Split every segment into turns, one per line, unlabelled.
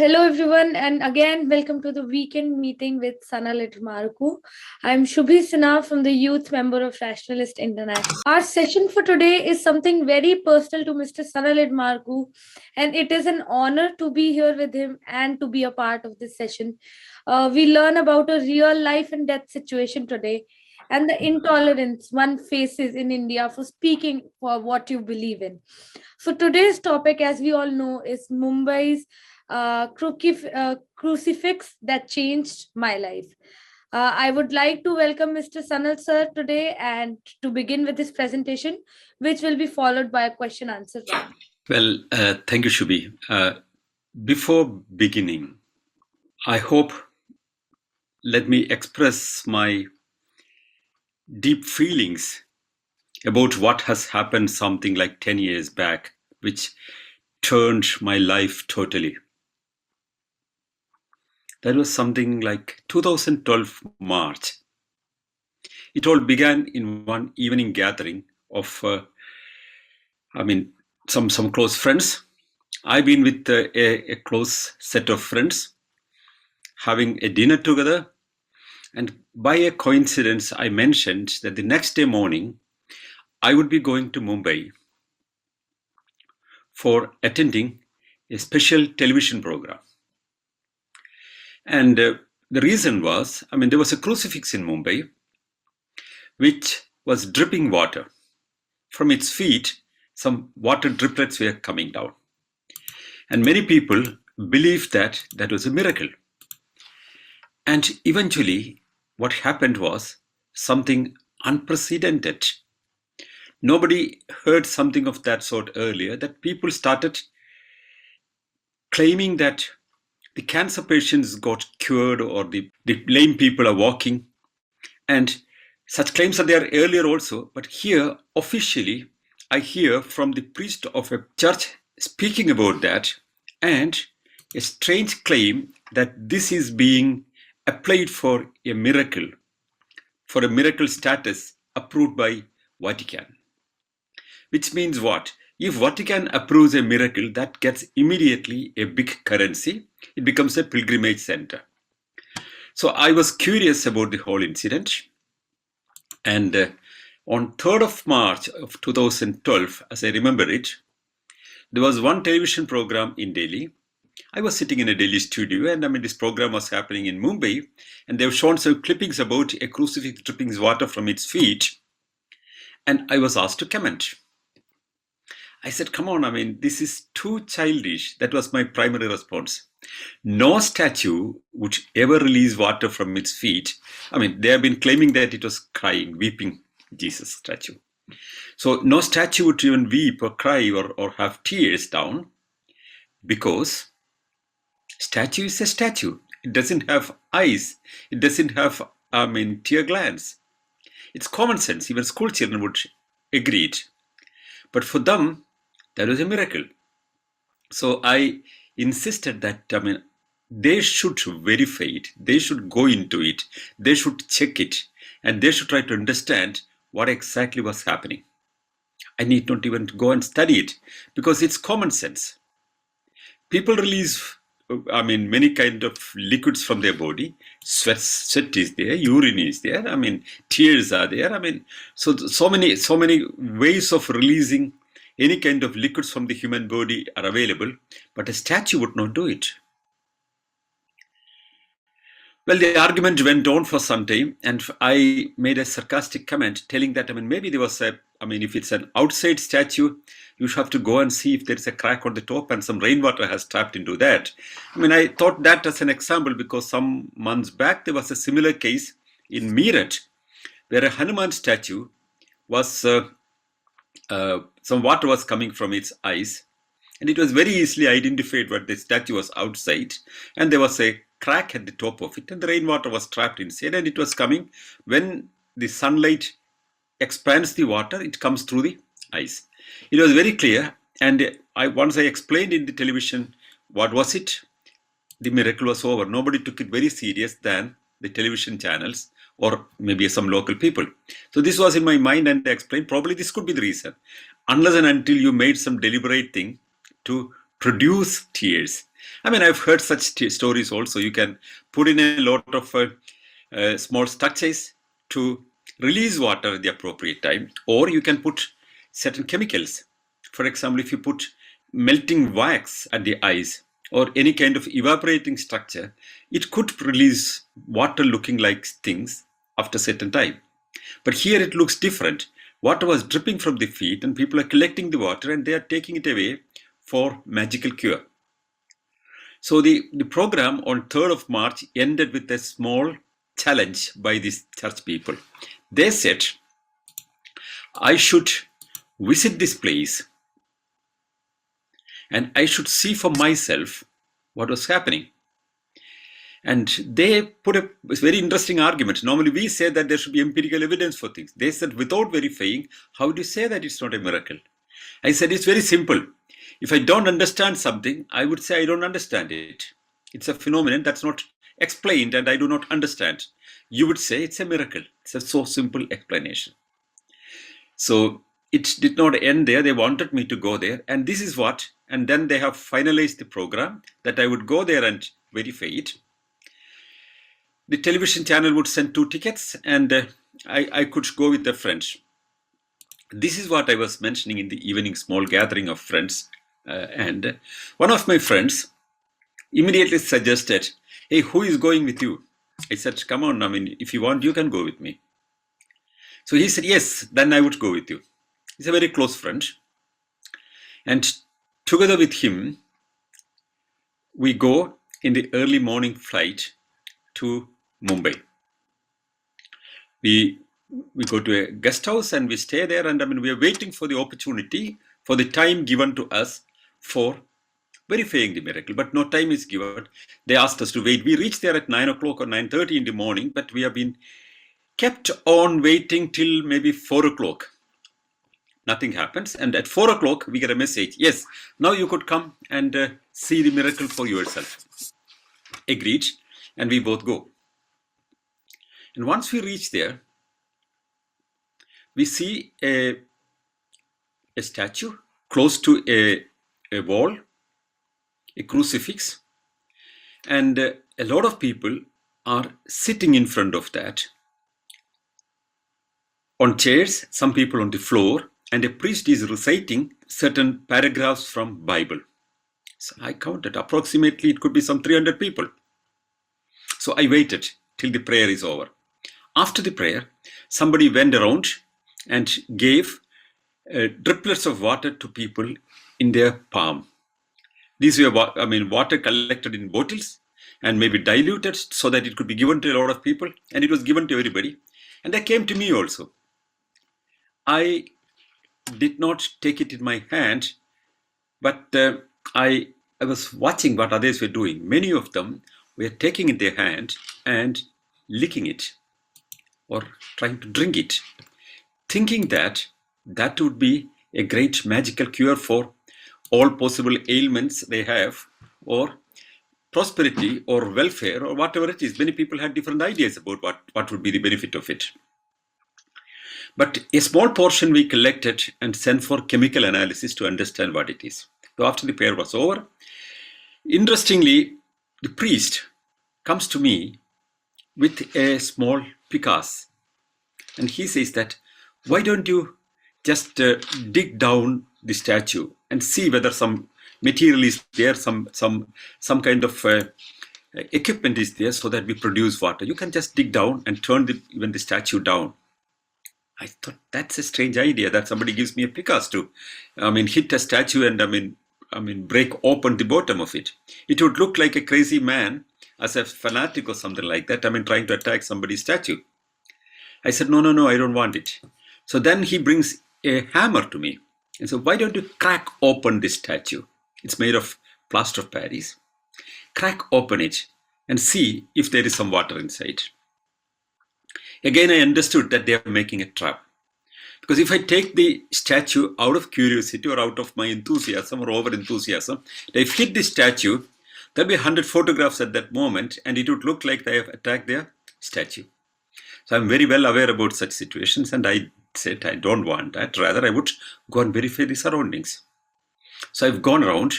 Hello, everyone, and again, welcome to the weekend meeting with Sanal Edamaruku. I'm Shubhi Sinha from the youth member of Rationalist International. Our session for today is something very personal to Mr. Sanal Edamaruku, and it is an honor to be here with him and to be a part of this session. We learn about a real life and death situation today and the intolerance one faces in India for speaking for what you believe in. So today's topic, as we all know, is Mumbai's crucifix that changed my life. I would like to welcome Mr. Sanal sir today and to begin with this presentation, which will be followed by a question answer round.
Thank you, Shubhi. Before beginning, I hope let me express my deep feelings about what has happened something like 10 years back, which turned my life totally. That was something like 2012 March. It all began in one evening gathering of, some close friends. I've been with a close set of friends having a dinner together. And by a coincidence, I mentioned that the next day morning, I would be going to Mumbai for attending a special television program. And the reason was, there was a crucifix in Mumbai, which was dripping water. From its feet, some water driplets were coming down. And many people believed that that was a miracle. And eventually, what happened was something unprecedented. Nobody heard something of that sort earlier, that people started claiming that the cancer patients got cured or the lame people are walking. And such claims are there earlier also. But here, officially, I hear from the priest of a church speaking about that, and a strange claim that this is being applied for a miracle status approved by Vatican. Which means what? If Vatican approves a miracle, that gets immediately a big currency. It becomes a pilgrimage center. So I was curious about the whole incident. And on 3rd of March of 2012, as I remember it, there was one television program in Delhi. I was sitting in a Delhi studio, and this program was happening in Mumbai, and they've shown some clippings about a crucifix dripping water from its feet. And I was asked to comment. I said, come on, this is too childish. That was my primary response. No statue would ever release water from its feet. They have been claiming that it was crying, weeping Jesus statue. So no statue would even weep or cry or have tears down, because statue is a statue. It doesn't have eyes. It doesn't have, tear glands. It's common sense. Even school children would agree it. But for them, that was a miracle. So I insisted that, they should verify it. They should go into it. They should check it. And they should try to understand what exactly was happening. I need not even go and study it, because it's common sense. People release, many kind of liquids from their body. Sweat is there, urine is there, tears are there. So many ways of releasing any kind of liquids from the human body are available, but a statue would not do it. Well, the argument went on for some time, and I made a sarcastic comment telling that, maybe there was if it's an outside statue, you have to go and see if there's a crack on the top and some rainwater has trapped into that. I thought that as an example, because some months back, there was a similar case in Meerut, where a Hanuman statue was, some water was coming from its eyes, and it was very easily identified what the statue was outside, and there was a crack at the top of it, and the rainwater was trapped inside, and it was coming. When the sunlight expands the water, it comes through the eyes. It was very clear, and once I explained in the television what was it, the miracle was over. Nobody took it very serious than the television channels or maybe some local people. So this was in my mind, and I explained probably this could be the reason. Unless and until you made some deliberate thing to produce tears, I mean, I've heard such stories also. You can put in a lot of small structures to release water at the appropriate time, or you can put certain chemicals. For example, if you put melting wax at the ice or any kind of evaporating structure, it could release water looking like things after a certain time. But here it looks different. Water was dripping from the feet, and people are collecting the water and they are taking it away for magical cure. So the program on 3rd of March ended with a small challenge by these church people. They said, I should visit this place and I should see for myself what was happening. And they put a very interesting argument. Normally we say that there should be empirical evidence for things. They said, without verifying, how do you say that it's not a miracle? I said, it's very simple. If I don't understand something, I would say I don't understand it. It's a phenomenon that's not explained and I do not understand. You would say it's a miracle. It's a so simple explanation. So it did not end there. They wanted me to go there. And this is what, and then they have finalized the program that I would go there and verify it. The television channel would send 2 tickets and I could go with a friend. This is what I was mentioning in the evening small gathering of friends. And one of my friends immediately suggested, hey, who is going with you? I said, come on, I mean, if you want, you can go with me. So he said, yes, then I would go with you. He's a very close friend. And together with him, we go in the early morning flight to Mumbai. We go to a guest house and we stay there, and I mean, we are waiting for the opportunity, for the time given to us for verifying the miracle, but no time is given. They asked us to wait. We reached there at 9 o'clock or 9:30 in the morning, but we have been kept on waiting till maybe 4 o'clock. Nothing happens, and at 4 o'clock we get a message. Yes, now you could come and see the miracle for yourself. Agreed, and we both go. And once we reach there, we see a statue close to a wall, a crucifix, and a lot of people are sitting in front of that on chairs, some people on the floor, and a priest is reciting certain paragraphs from Bible. So I counted approximately it could be some 300 people. So I waited till the prayer is over. After the prayer, somebody went around and gave driplets of water to people in their palm. These were, water collected in bottles and maybe diluted so that it could be given to a lot of people, and it was given to everybody. And they came to me also. I did not take it in my hand, but I was watching what others were doing. Many of them were taking it in their hand and licking it or trying to drink it, thinking that that would be a great magical cure for all possible ailments they have, or prosperity or welfare or whatever it is. Many people had different ideas about what would be the benefit of it. But a small portion we collected and sent for chemical analysis to understand what it is. So after the prayer was over, interestingly, the priest comes to me with a small pickaxe, and he says that, why don't you just dig down the statue and see whether some material is there, some kind of equipment is there so that we produce water. You can just dig down and turn even the statue down. I thought that's a strange idea that somebody gives me a pickaxe to, hit a statue and break open the bottom of it. It would look like a crazy man as a fanatic or something like that. Trying to attack somebody's statue. I said, no, I don't want it. So then he brings a hammer to me and said, why don't you crack open this statue? It's made of plaster of Paris. Crack open it and see if there is some water inside. Again, I understood that they are making a trap. Because if I take the statue out of curiosity or out of my enthusiasm or over-enthusiasm, if I hit the statue, there'll be 100 photographs at that moment, and it would look like they have attacked their statue. So I'm very well aware about such situations, and I said I don't want that. Rather, I would go and verify the surroundings. So I've gone around,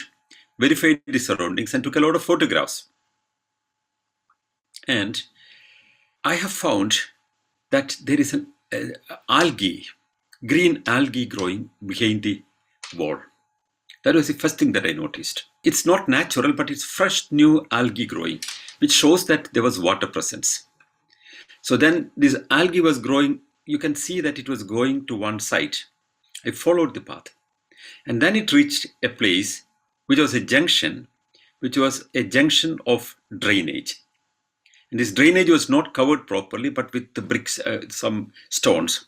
verified the surroundings, and took a lot of photographs. And I have found that there is an algae, green algae growing behind the wall. That was the first thing that I noticed. It's not natural, but it's fresh new algae growing, which shows that there was water presence. So then this algae was growing. You can see that it was going to one side. I followed the path. And then it reached a place which was a junction of drainage. And this drainage was not covered properly, but with the bricks, some stones.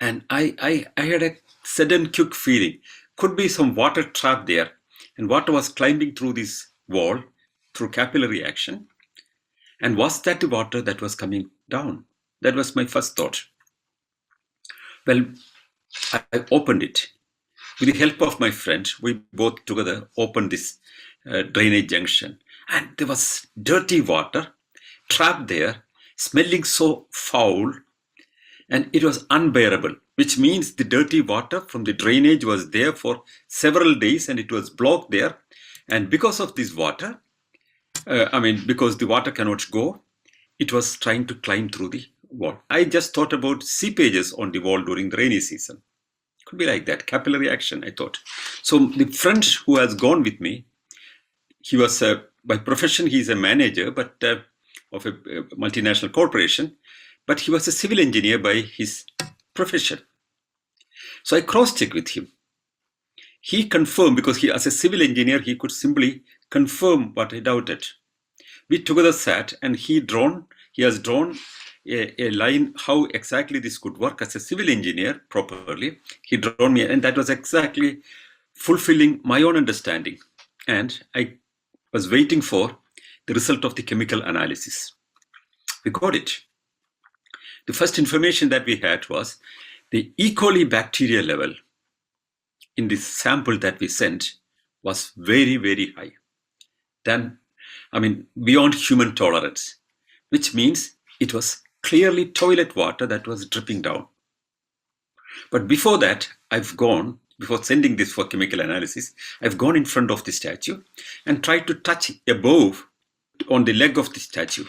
And I had a sudden quick feeling. Could be some water trapped there. And water was climbing through this wall through capillary action. And was that the water that was coming down? That was my first thought. Well, I opened it. With the help of my friend, we both together opened this drainage junction. And there was dirty water trapped there, smelling so foul, and it was unbearable, which means the dirty water from the drainage was there for several days and it was blocked there. And because of this water, because the water cannot go, it was trying to climb through the wall. I just thought about seepages on the wall during the rainy season. Could be like that, capillary action, I thought. So the friend who has gone with me, he was, by profession, he's a manager but of a multinational corporation, but he was a civil engineer by his profession. So I cross-checked with him. He confirmed, because he, as a civil engineer, he could simply confirm what I doubted. We together sat and he has drawn a line how exactly this could work as a civil engineer properly. He drawn me, and that was exactly fulfilling my own understanding. And I was waiting for the result of the chemical analysis. We got it. The first information that we had was the E. coli bacteria level in this sample that we sent was very, very high. Beyond human tolerance, which means it was clearly toilet water that was dripping down. But before that, before sending this for chemical analysis, I've gone in front of the statue and tried to touch above on the leg of the statue.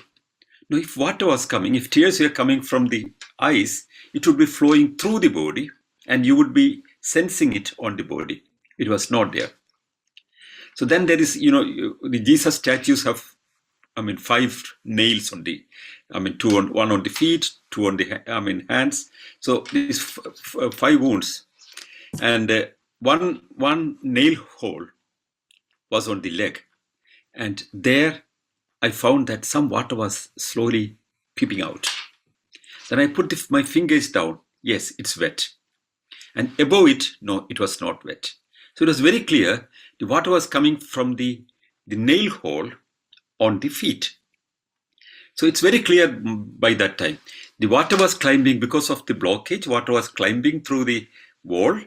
Now, if water was coming, if tears were coming from the eyes, it would be flowing through the body and you would be sensing it on the body. It was not there. So then there is, the Jesus statues have, 5 nails on the, one on the feet, 2 on the, hands. So these 5 wounds. And one nail hole was on the leg. And there I found that some water was slowly peeping out. Then I put my fingers down. Yes, it's wet. And above it, no, it was not wet. So it was very clear the water was coming from the nail hole on the feet. So it's very clear by that time. The water was climbing because of the blockage. Water was climbing through the wall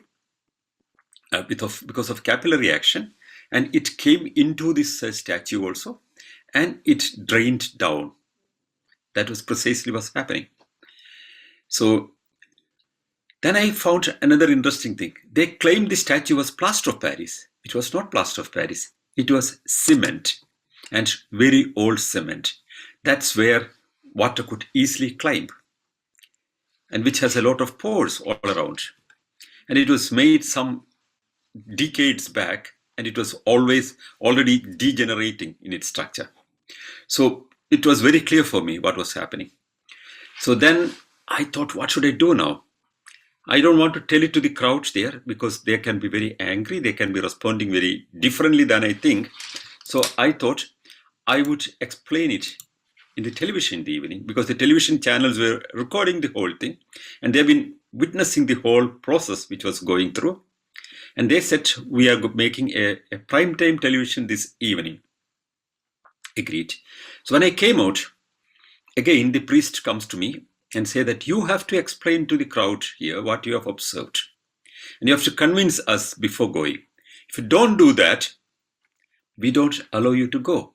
because of capillary action. And it came into this statue also. And it drained down. That was precisely what's happening. So then I found another interesting thing. They claimed the statue was plaster of Paris. It was not plaster of Paris. It was cement, and very old cement. That's where water could easily climb, and which has a lot of pores all around. And it was made some decades back, and it was already degenerating in its structure. So it was very clear for me what was happening. So then I thought, what should I do now? I don't want to tell it to the crowds there because they can be very angry. They can be responding very differently than I think. So I thought I would explain it in the television in the evening, because the television channels were recording the whole thing and they've been witnessing the whole process which was going through. And they said, we are making a prime time television this evening. Agreed. So when I came out, again, the priest comes to me and say that you have to explain to the crowd here what you have observed. And you have to convince us before going. If you don't do that, we don't allow you to go.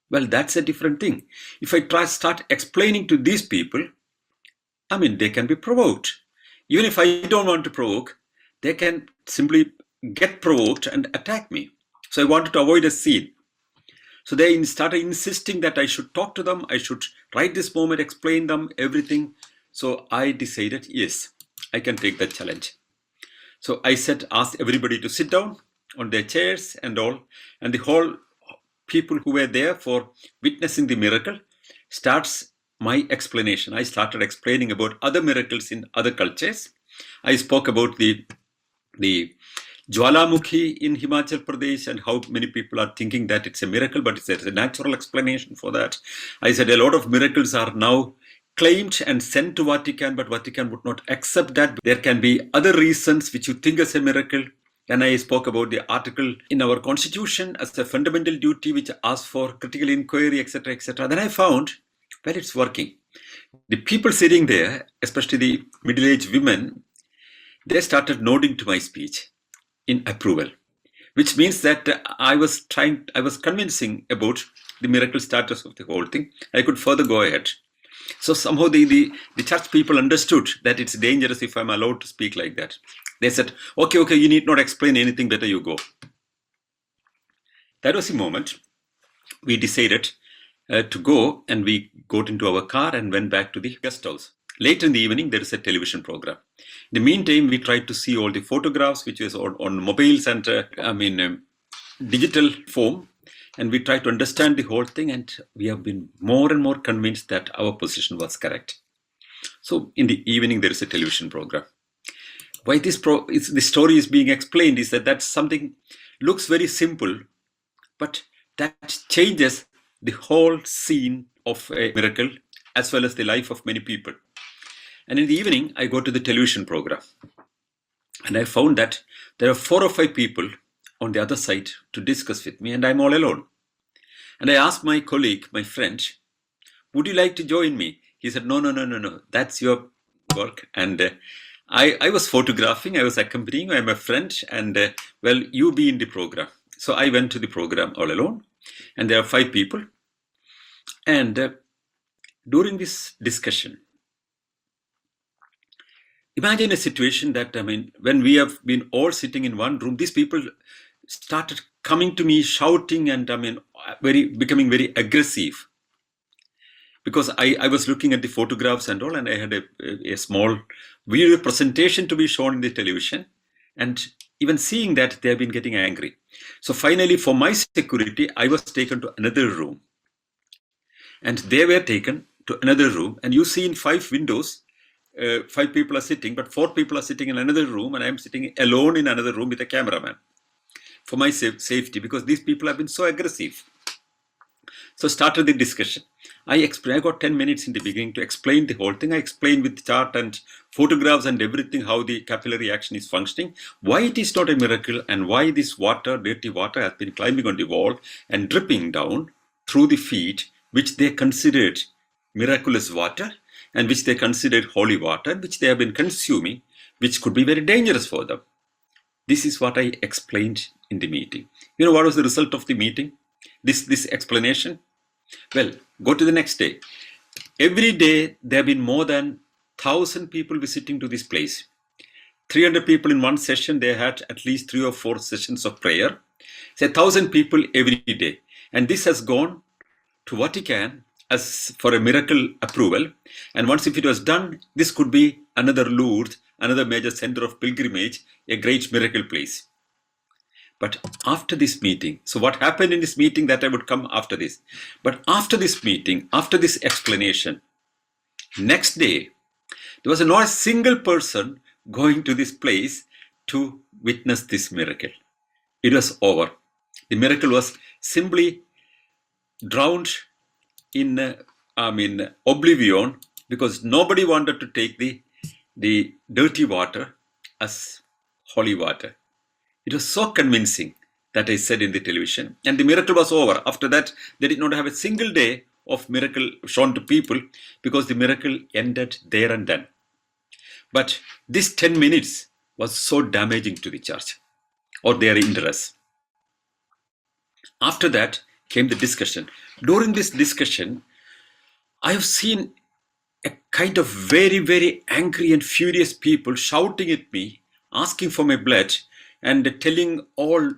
Well, that's a different thing. If I start explaining to these people, they can be provoked. Even if I don't want to provoke, they can simply get provoked and attack me. So I wanted to avoid a scene. So they started insisting that I should talk to them, I should write this moment, explain them everything. So I decided, yes, I can take that challenge. So I asked everybody to sit down on their chairs and all, and the whole people who were there for witnessing the miracle starts my explanation. I started explaining about other miracles in other cultures. I spoke about the Jwalamukhi in Himachal Pradesh and how many people are thinking that it's a miracle, but it's a natural explanation for that. I said a lot of miracles are now claimed and sent to Vatican, but Vatican would not accept that. There can be other reasons which you think as a miracle. And I spoke about the article in our constitution as a fundamental duty which asks for critical inquiry, etc., etc. Then I found, well, it's working. The people sitting there, especially the middle-aged women, they started nodding to my speech in approval, which means that I was convincing about the miracle status of the whole thing. I could further go ahead. So somehow the church people understood that it's dangerous if I'm allowed to speak like that. They said, okay, you need not explain anything, better you go. That was the moment we decided to go, and we got into our car and went back to the guest house. Later in the evening, there is a television program. In the meantime, we tried to see all the photographs, which is on mobiles and digital form. And we tried to understand the whole thing. And we have been more and more convinced that our position was correct. So in the evening, there is a television program. Why this story is being explained is that something looks very simple, but that changes the whole scene of a miracle as well as the life of many people. And in the evening, I go to the television program, and I found that there are 4 or 5 people on the other side to discuss with me, and I'm all alone. And I asked my colleague, my friend, would you like to join me? He said, no, that's your work. And I was photographing, I was accompanying, I'm a friend, and well, you be in the program. So I went to the program all alone, and there are 5 people. And during this discussion, imagine a situation that, when we have been all sitting in one room, these people started coming to me, shouting, and becoming very aggressive. Because I was looking at the photographs and all, and I had a small video presentation to be shown in the television. And even seeing that, they have been getting angry. So finally, for my security, I was taken to another room. And they were taken to another room. And you see in 5 windows, 5 people are sitting, but 4 people are sitting in another room, and I'm sitting alone in another room with a cameraman for my safety, because these people have been so aggressive. So started the discussion. I got 10 minutes in the beginning to explain the whole thing. I explained with chart and photographs and everything how the capillary action is functioning, why it is not a miracle, and why this dirty water has been climbing on the wall and dripping down through the feet, which they considered miraculous water, and which they considered holy water, which they have been consuming, which could be very dangerous for them. This is what I explained in the meeting. You know what was the result of the meeting? This explanation? Well, go to the next day. Every day, there have been more than 1,000 people visiting to this place. 300 people in one session, they had at least 3 or 4 sessions of prayer. Say 1,000 people every day. And this has gone to Vatican as for a miracle approval. And once if it was done, this could be another Lourdes, another major center of pilgrimage, a great miracle place. But after this meeting, so what happened in this meeting, that I would come after this. But after this meeting, after this explanation, next day, there was not a single person going to this place to witness this miracle. It was over. The miracle was simply drowned in oblivion, because nobody wanted to take the dirty water as holy water. It was so convincing that I said in the television, and the miracle was over. After that, they did not have a single day of miracle shown to people, because the miracle ended there and then. But this 10 minutes was so damaging to the church or their interests. After that came the discussion. During this discussion, I have seen a kind of very, very angry and furious people shouting at me, asking for my blood, and telling all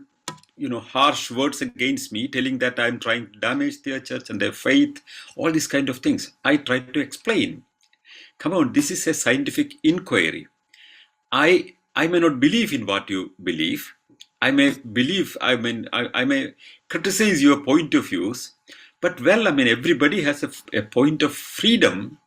harsh words against me, telling that I'm trying to damage their church and their faith, all these kind of things. I tried to explain. Come on, this is a scientific inquiry. I may not believe in what you believe. I may believe, I may criticize your point of views, but everybody has a point of freedom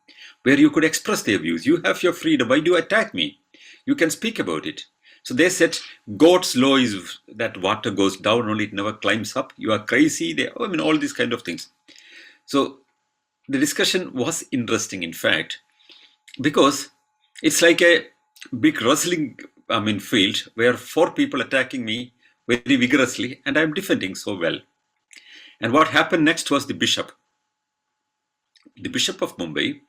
where you could express their views. You have your freedom. Why do you attack me? You can speak about it. So they said, God's law is that water goes down only, it never climbs up. You are crazy. All these kind of things. So the discussion was interesting, in fact, because it's like a big wrestling field where 4 people attacking me very vigorously and I'm defending so well. And what happened next was the bishop. The bishop of Mumbai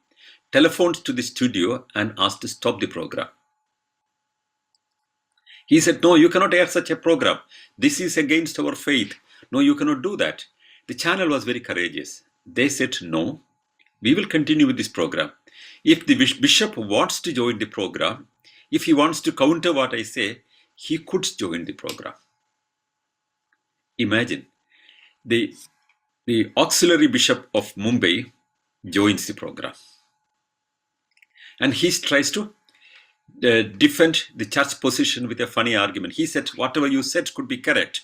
telephoned to the studio and asked to stop the program. He said, no, you cannot air such a program. This is against our faith. No, you cannot do that. The channel was very courageous. They said, no, we will continue with this program. If the bishop wants to join the program, if he wants to counter what I say, he could join the program. Imagine, the auxiliary bishop of Mumbai joins the program. And he tries to defend the church position with a funny argument. He said, whatever you said could be correct.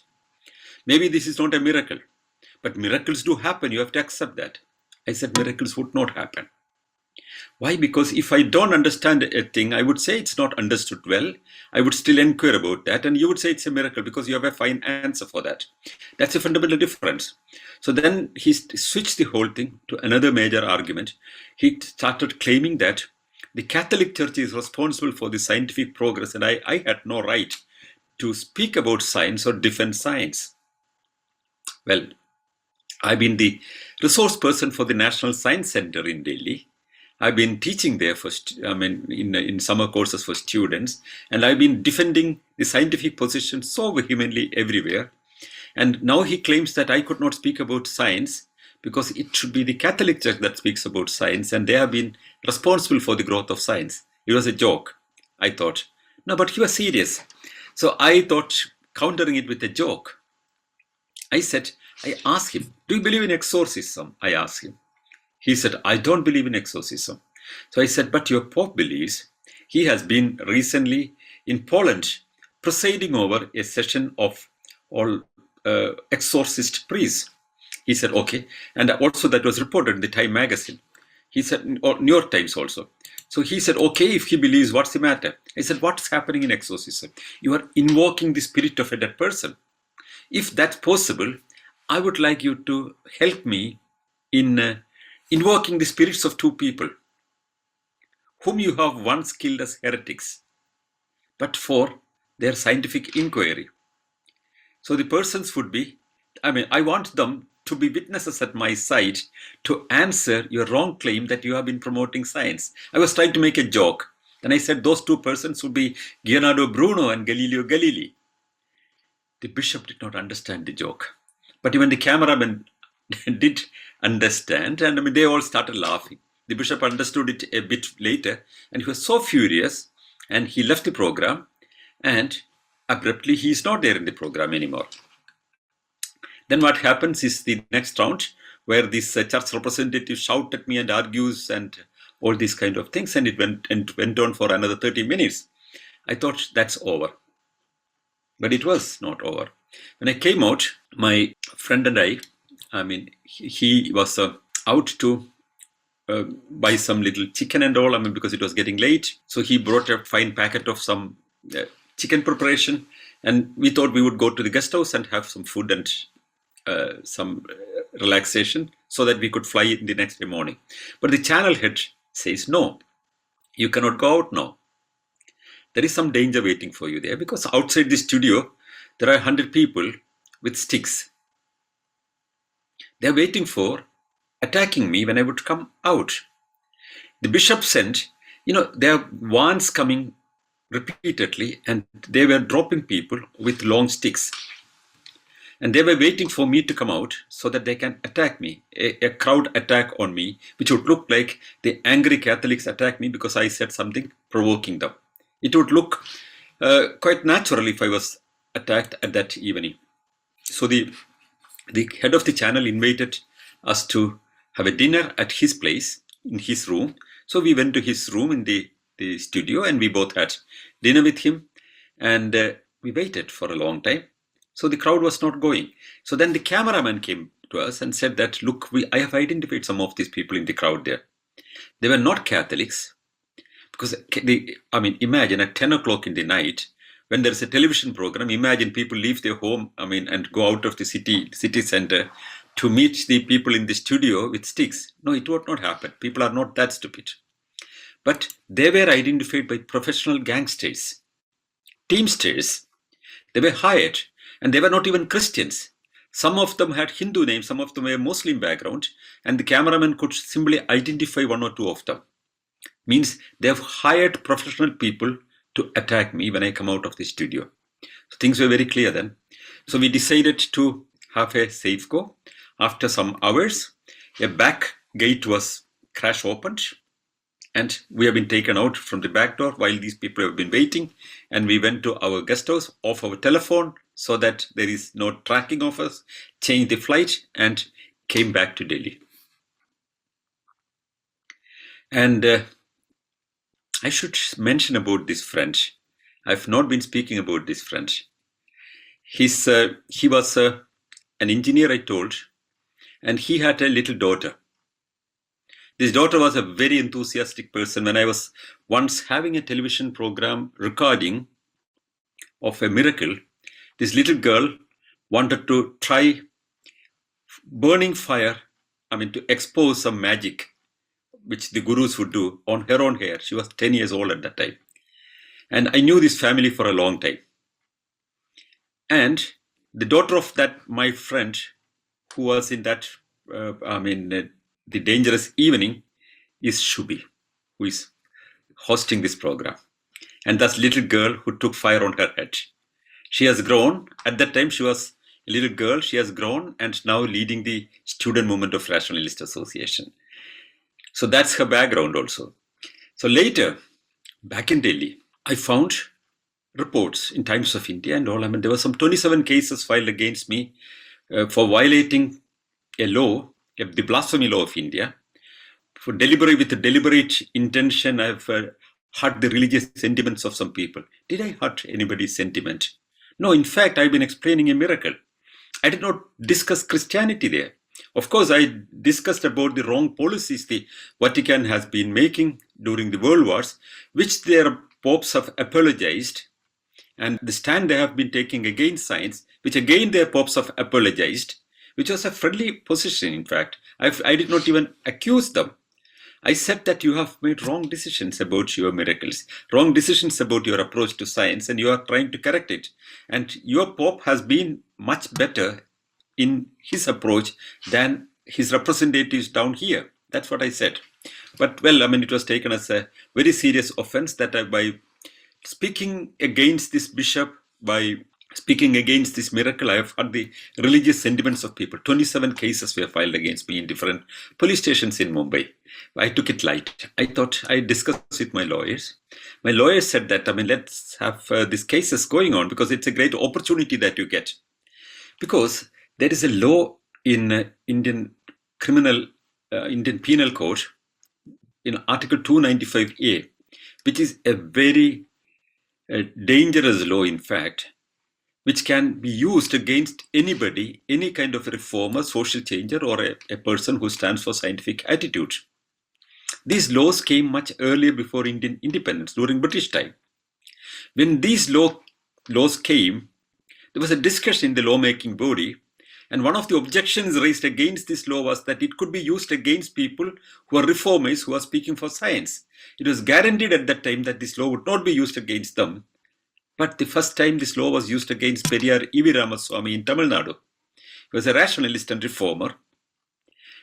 Maybe this is not a miracle, but miracles do happen. You have to accept that. I said, miracles would not happen. Why? Because if I don't understand a thing, I would say it's not understood well. I would still inquire about that. And you would say it's a miracle because you have a fine answer for that. That's a fundamental difference. So then he switched the whole thing to another major argument. He started claiming that the Catholic Church is responsible for the scientific progress, and I had no right to speak about science or defend science. Well, I've been the resource person for the National Science Center in Delhi. I've been teaching there in summer courses for students, and I've been defending the scientific position so vehemently everywhere. And now he claims that I could not speak about science because it should be the Catholic Church that speaks about science, and they have been responsible for the growth of science. It was a joke, I thought. No, but he was serious. So I thought, countering it with a joke, I asked him, do you believe in exorcism? I asked him. He said, I don't believe in exorcism. So I said, but your Pope believes. He has been recently in Poland presiding over a session of all exorcist priests. He said, okay. And also that was reported in the Time magazine. He said, or New York Times also. So he said, okay, if he believes, what's the matter? I said, what's happening in exorcism? You are invoking the spirit of a dead person. If that's possible, I would like you to help me in invoking the spirits of 2 people whom you have once killed as heretics, but for their scientific inquiry. So the persons would be, I want them to be witnesses at my side to answer your wrong claim that you have been promoting science. I was trying to make a joke. And I said those 2 persons would be Leonardo Bruno and Galileo Galilei. The bishop did not understand the joke. But even the cameraman did understand, and they all started laughing. The bishop understood it a bit later, and he was so furious, and he left the program, and abruptly he is not there in the program anymore. Then what happens is the next round, where this church representative shouts at me and argues and all these kind of things, and it went on for another 30 minutes. I thought that's over. But it was not over. When I came out, my friend and he was out to buy some little chicken and all, because it was getting late. So he brought a fine packet of some chicken preparation, and we thought we would go to the guest house and have some food and some relaxation so that we could fly in the next day morning. But the channel head says, no, you cannot go out now. There is some danger waiting for you there, because outside the studio, there are 100 people with sticks. They're waiting for attacking me when I would come out. The bishop sent, there are vans coming repeatedly, and they were dropping people with long sticks. And they were waiting for me to come out so that they can attack me, a crowd attack on me, which would look like the angry Catholics attack me because I said something provoking them. It would look quite natural if I was attacked at that evening. So the head of the channel invited us to have a dinner at his place, in his room. So we went to his room in the studio, and we both had dinner with him, and we waited for a long time. So the crowd was not going. So then the cameraman came to us and said that, look, I have identified some of these people in the crowd there. They were not Catholics, because imagine at 10 o'clock in the night, when there's a television program, imagine people leave their home, and go out of the city center to meet the people in the studio with sticks. No, it would not happen. People are not that stupid. But they were identified by professional gangsters, teamsters. They were hired, and they were not even Christians. Some of them had Hindu names, some of them were Muslim background, and the cameraman could simply identify one or two of them. Means they have hired professional people to attack me when I come out of the studio. So things were very clear then. So we decided to have a safe go. After some hours, a back gate was crash opened, and we have been taken out from the back door while these people have been waiting. And we went to our guest house, off our telephone, so that there is no tracking of us, changed the flight, and came back to Delhi. And I should mention about this friend. I've not been speaking about this friend. He was an engineer, I told, and he had a little daughter. This daughter was a very enthusiastic person. When I was once having a television program recording of a miracle, this little girl wanted to try burning fire, to expose some magic which the gurus would do on her own hair. She was 10 years old at that time. And I knew this family for a long time. And the daughter of that, my friend, who was in that, the dangerous evening, is Shubhi, who is hosting this program. And that little girl who took fire on her head. She has grown. At that time, she was a little girl. She has grown and now leading the student movement of Rationalist Association. So that's her background also. So later, back in Delhi, I found reports in Times of India and all. There were some 27 cases filed against me for violating a law, the blasphemy law of India. With deliberate intention, I've hurt the religious sentiments of some people. Did I hurt anybody's sentiment? No, in fact, I've been explaining a miracle. I did not discuss Christianity there. Of course, I discussed about the wrong policies the Vatican has been making during the world wars, which their popes have apologized, and the stand they have been taking against science, which again their popes have apologized, which was a friendly position, in fact. I did not even accuse them. I said that you have made wrong decisions about your miracles, wrong decisions about your approach to science, and you are trying to correct it. And your pope has been much better in his approach than his representatives down here. That's what I said. But well, it was taken as a very serious offense that by speaking against this bishop, by speaking against this miracle, I have heard the religious sentiments of people. 27 cases were filed against me in different police stations in Mumbai. I took it light. I thought I discussed with my lawyers. My lawyers said that, let's have these cases going on because it's a great opportunity that you get. Because there is a law in Indian Penal Code in Article 295A, which is a very dangerous law, in fact, which can be used against anybody, any kind of reformer, social changer, or a person who stands for scientific attitude. These laws came much earlier before Indian independence, during British time. When these laws came, there was a discussion in the lawmaking body, and one of the objections raised against this law was that it could be used against people who are reformers, who are speaking for science. It was guaranteed at that time that this law would not be used against them. But the first time this law was used against Periyar E.V. Ramaswamy in Tamil Nadu. He was a rationalist and reformer.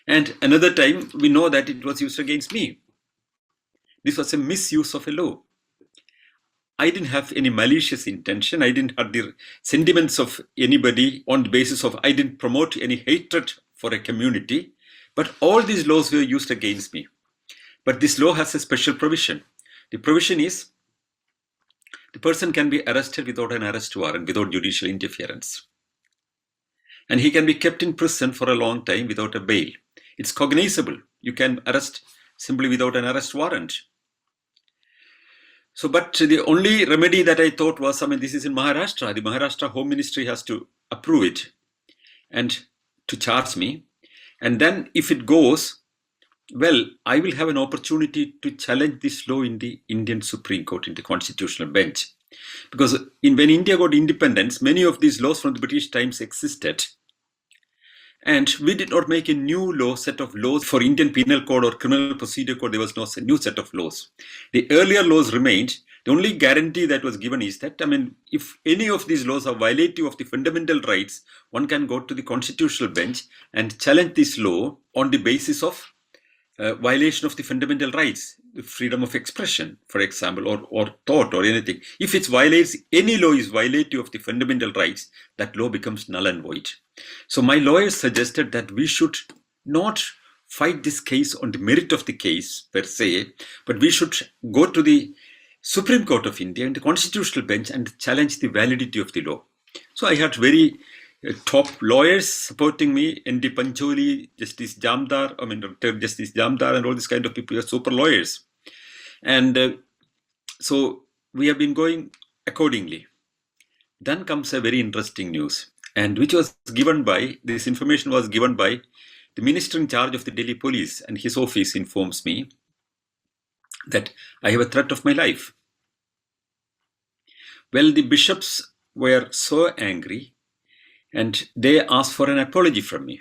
And another time, we know that it was used against me. This was a misuse of a law. I didn't have any malicious intention. I didn't have the sentiments of anybody on the basis of, I didn't promote any hatred for a community. But all these laws were used against me. But this law has a special provision. The provision is, the person can be arrested without an arrest warrant, without judicial interference. And he can be kept in prison for a long time without a bail. It's cognizable. You can arrest simply without an arrest warrant. So, but the only remedy that I thought was, this is in Maharashtra. The Maharashtra Home Ministry has to approve it and to charge me. And then if it goes, well, I will have an opportunity to challenge this law in the Indian Supreme Court, in the constitutional bench. Because when India got independence, many of these laws from the British times existed. And we did not make a new set of laws for Indian Penal Code or Criminal Procedure Code. There was no new set of laws. The earlier laws remained. The only guarantee that was given is that, if any of these laws are violative of the fundamental rights, one can go to the constitutional bench and challenge this law on the basis of violation of the fundamental rights, the freedom of expression, for example, or thought or anything. If it violates, any law is violative of the fundamental rights, that law becomes null and void. So my lawyers suggested that we should not fight this case on the merit of the case per se, but we should go to the Supreme Court of India and the constitutional bench and challenge the validity of the law. So I had very top lawyers supporting me, N.D. Pancholi, Justice Jamdar, retired Justice Jamdar, and all these kind of people are super lawyers. And so we have been going accordingly. Then comes a very interesting news, and which was given by, this information was given by the minister in charge of the Delhi police, and his office informs me that I have a threat of my life. Well, the bishops were so angry and they asked for an apology from me.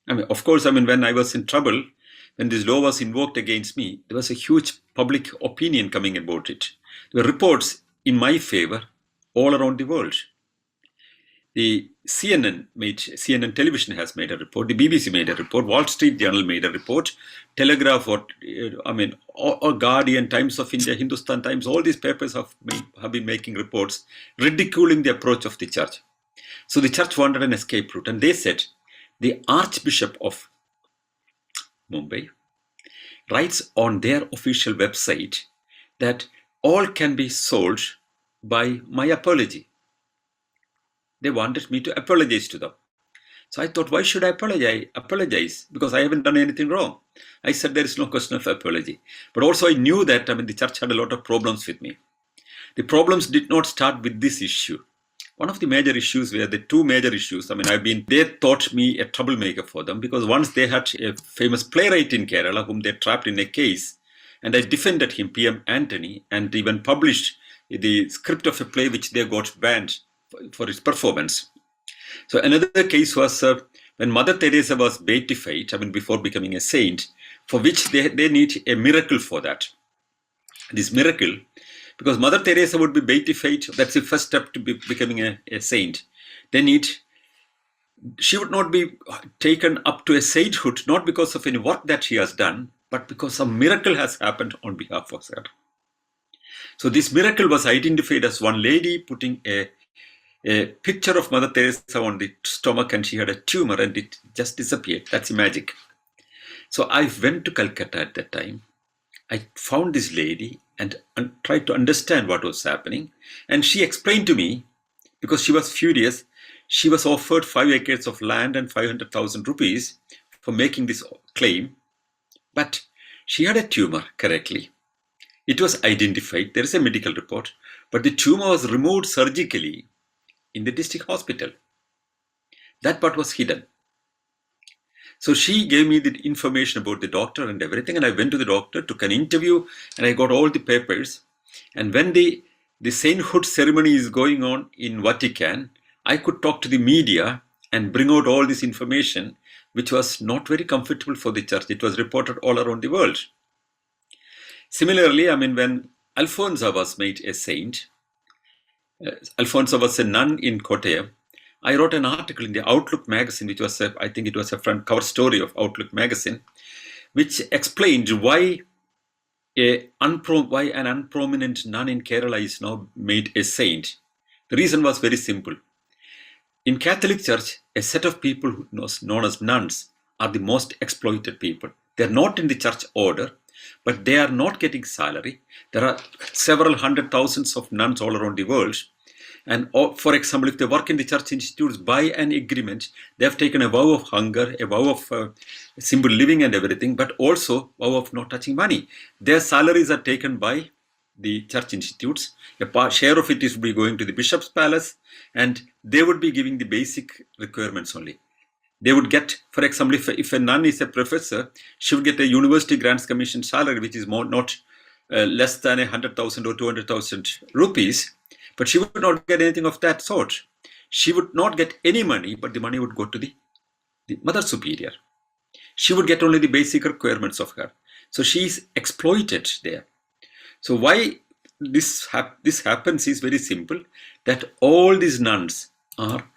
Of course, when I was in trouble, when this law was invoked against me, there was a huge public opinion coming about it. There were reports in my favor all around the world. The CNN television has made a report, the BBC made a report, Wall Street Journal made a report, Telegraph, or Guardian, Times of India, Hindustan Times, all these papers have been making reports ridiculing the approach of the church. So the church wanted an escape route, and they said the Archbishop of Mumbai writes on their official website that all can be solved by my apology. They wanted me to apologize to them. So I thought, why should I apologize? Because I haven't done anything wrong. I said there is no question of apology. But also I knew that the church had a lot of problems with me. The problems did not start with this issue. One of the major issues were the two major issues. They thought me a troublemaker for them, because once they had a famous playwright in Kerala whom they trapped in a case, and I defended him, PM Anthony, and even published the script of a play which they got banned for its performance. So another case was when Mother Teresa was beatified, before becoming a saint, for which they need a miracle for that. This miracle, because Mother Teresa would be beatified, that's the first step to becoming a saint. She would not be taken up to a sainthood, not because of any work that she has done, but because some miracle has happened on behalf of her. So this miracle was identified as one lady putting a picture of Mother Teresa on the stomach, and she had a tumor and it just disappeared. That's the magic. So I went to Calcutta at that time. I found this lady and tried to understand what was happening. And she explained to me, because she was furious, she was offered 5 acres of land and 500,000 rupees for making this claim. But she had a tumor, correctly. It was identified. There is a medical report. But the tumor was removed surgically in the district hospital. That part was hidden. So she gave me the information about the doctor and everything, and I went to the doctor, took an interview, and I got all the papers. And when the sainthood ceremony is going on in Vatican, I could talk to the media and bring out all this information, which was not very comfortable for the church. It was reported all around the world. Similarly, when Alfonso was made a saint, Alfonso was a nun in Kottayam. I wrote an article in the Outlook magazine, which was, I think it was a front cover story of Outlook magazine, which explained why an unprominent nun in Kerala is now made a saint. The reason was very simple. In Catholic Church, a set of people known as nuns are the most exploited people. They're not in the church order, but they are not getting salary. There are several hundred thousands of nuns all around the world. And for example, if they work in the church institutes, by an agreement, they have taken a vow of hunger, a vow of simple living and everything, but also vow of not touching money. Their salaries are taken by the church institutes. A share of it is be going to the bishop's palace, and they would be giving the basic requirements only. They would get, for example, if a nun is a professor, she would get a University Grants Commission salary, which is not less than 100,000 or 200,000 rupees, but she would not get anything of that sort. She would not get any money, but the money would go to the Mother Superior. She would get only the basic requirements of her. So she is exploited there. So why this happens is very simple, that all these nuns are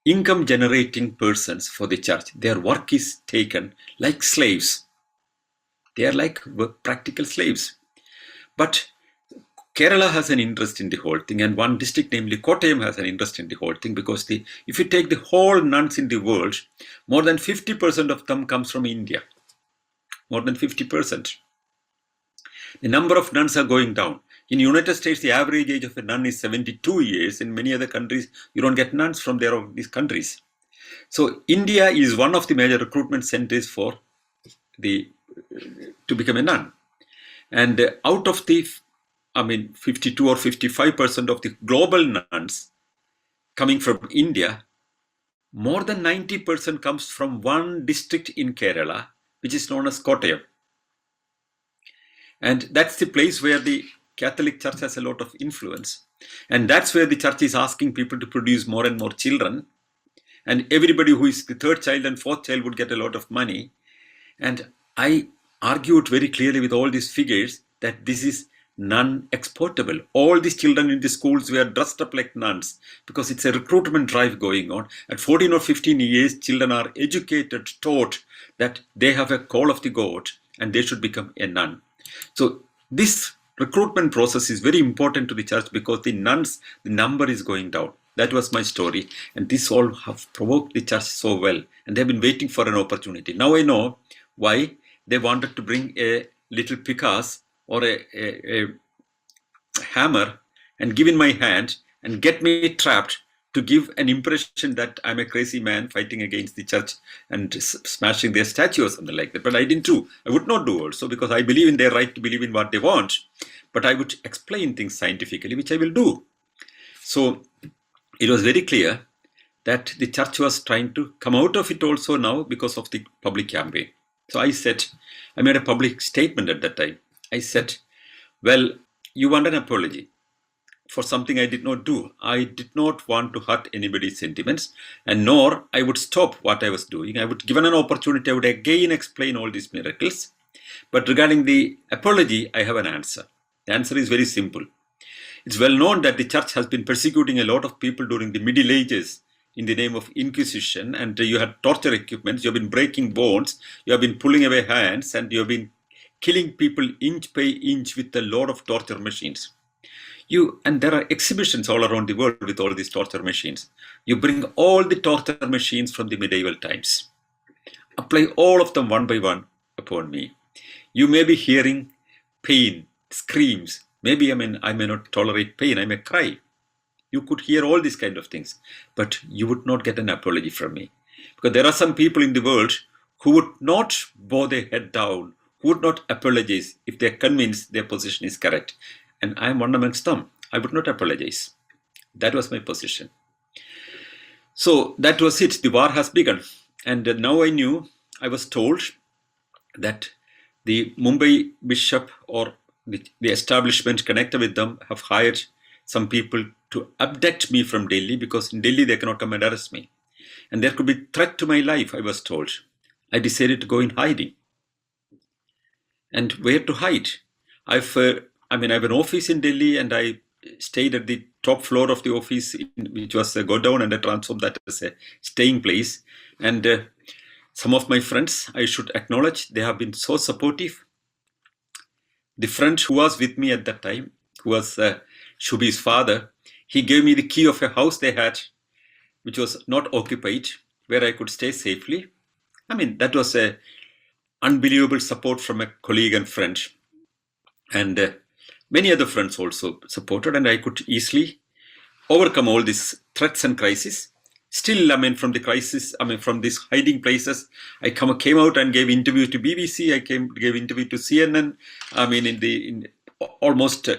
income generating persons for the church. Their work is taken like slaves. They are like practical slaves. But Kerala has an interest in the whole thing, and one district, namely Kottayam, has an interest in the whole thing, because if you take the whole nuns in the world, more than 50% of them comes from India. More than 50%. The number of nuns are going down. In the United States, the average age of a nun is 72 years. In many other countries, you don't get nuns from these countries. So India is one of the major recruitment centers for to become a nun. And out of the 52 or 55% of the global nuns coming from India, more than 90% comes from one district in Kerala, which is known as Kottayam. And that's the place where the Catholic Church has a lot of influence. And that's where the church is asking people to produce more and more children. And everybody who is the third child and fourth child would get a lot of money. And I argued very clearly with all these figures that this is non-exportable. All these children in the schools were dressed up like nuns because it's a recruitment drive going on. At 14 or 15 years, children are educated, taught that they have a call of the God and they should become a nun. So this recruitment process is very important to the church, because the nuns, the number is going down. That was my story, and this all have provoked the church so well, and they've been waiting for an opportunity. Now I know why they wanted to bring a little pickaxe or a hammer and give in my hand and get me trapped, to give an impression that I'm a crazy man fighting against the church and smashing their statue or something like that. But I didn't do. I would not do also, because I believe in their right to believe in what they want. But I would explain things scientifically, which I will do. So it was very clear that the church was trying to come out of it also now because of the public campaign. So I made a public statement at that time. I said, well, you want an apology for something I did not do. I did not want to hurt anybody's sentiments, and nor I would stop what I was doing. I would, given an opportunity, I would again explain all these miracles. But regarding the apology, I have an answer. The answer is very simple. It's well known that the church has been persecuting a lot of people during the Middle Ages in the name of Inquisition, and you had torture equipments, you have been breaking bones, you have been pulling away hands, and you have been killing people inch by inch with a lot of torture machines. And there are exhibitions all around the world with all these torture machines. You bring all the torture machines from the medieval times. Apply all of them one by one upon me. You may be hearing pain, screams. Maybe I may not tolerate pain, I may cry. You could hear all these kind of things, but you would not get an apology from me. Because there are some people in the world who would not bow their head down, who would not apologize if they're convinced their position is correct. And I am one amongst them. I would not apologize. That was my position. So that was it. The war has begun. And now I was told that the Mumbai bishop or the establishment connected with them have hired some people to abduct me from Delhi, because in Delhi they cannot come and arrest me. And there could be threat to my life, I was told. I decided to go in hiding. And where to hide? I have an office in Delhi, and I stayed at the top floor of the office, which was a go down, and I transformed that as a staying place. And some of my friends, I should acknowledge, they have been so supportive. The friend who was with me at that time, who was Shubhi's father, he gave me the key of a house they had, which was not occupied, where I could stay safely. That was a unbelievable support from a colleague and friend. And many other friends also supported, and I could easily overcome all these threats and crises. Still, from the crisis, from these hiding places, I came out and gave interviews to BBC. Gave interview to CNN. In almost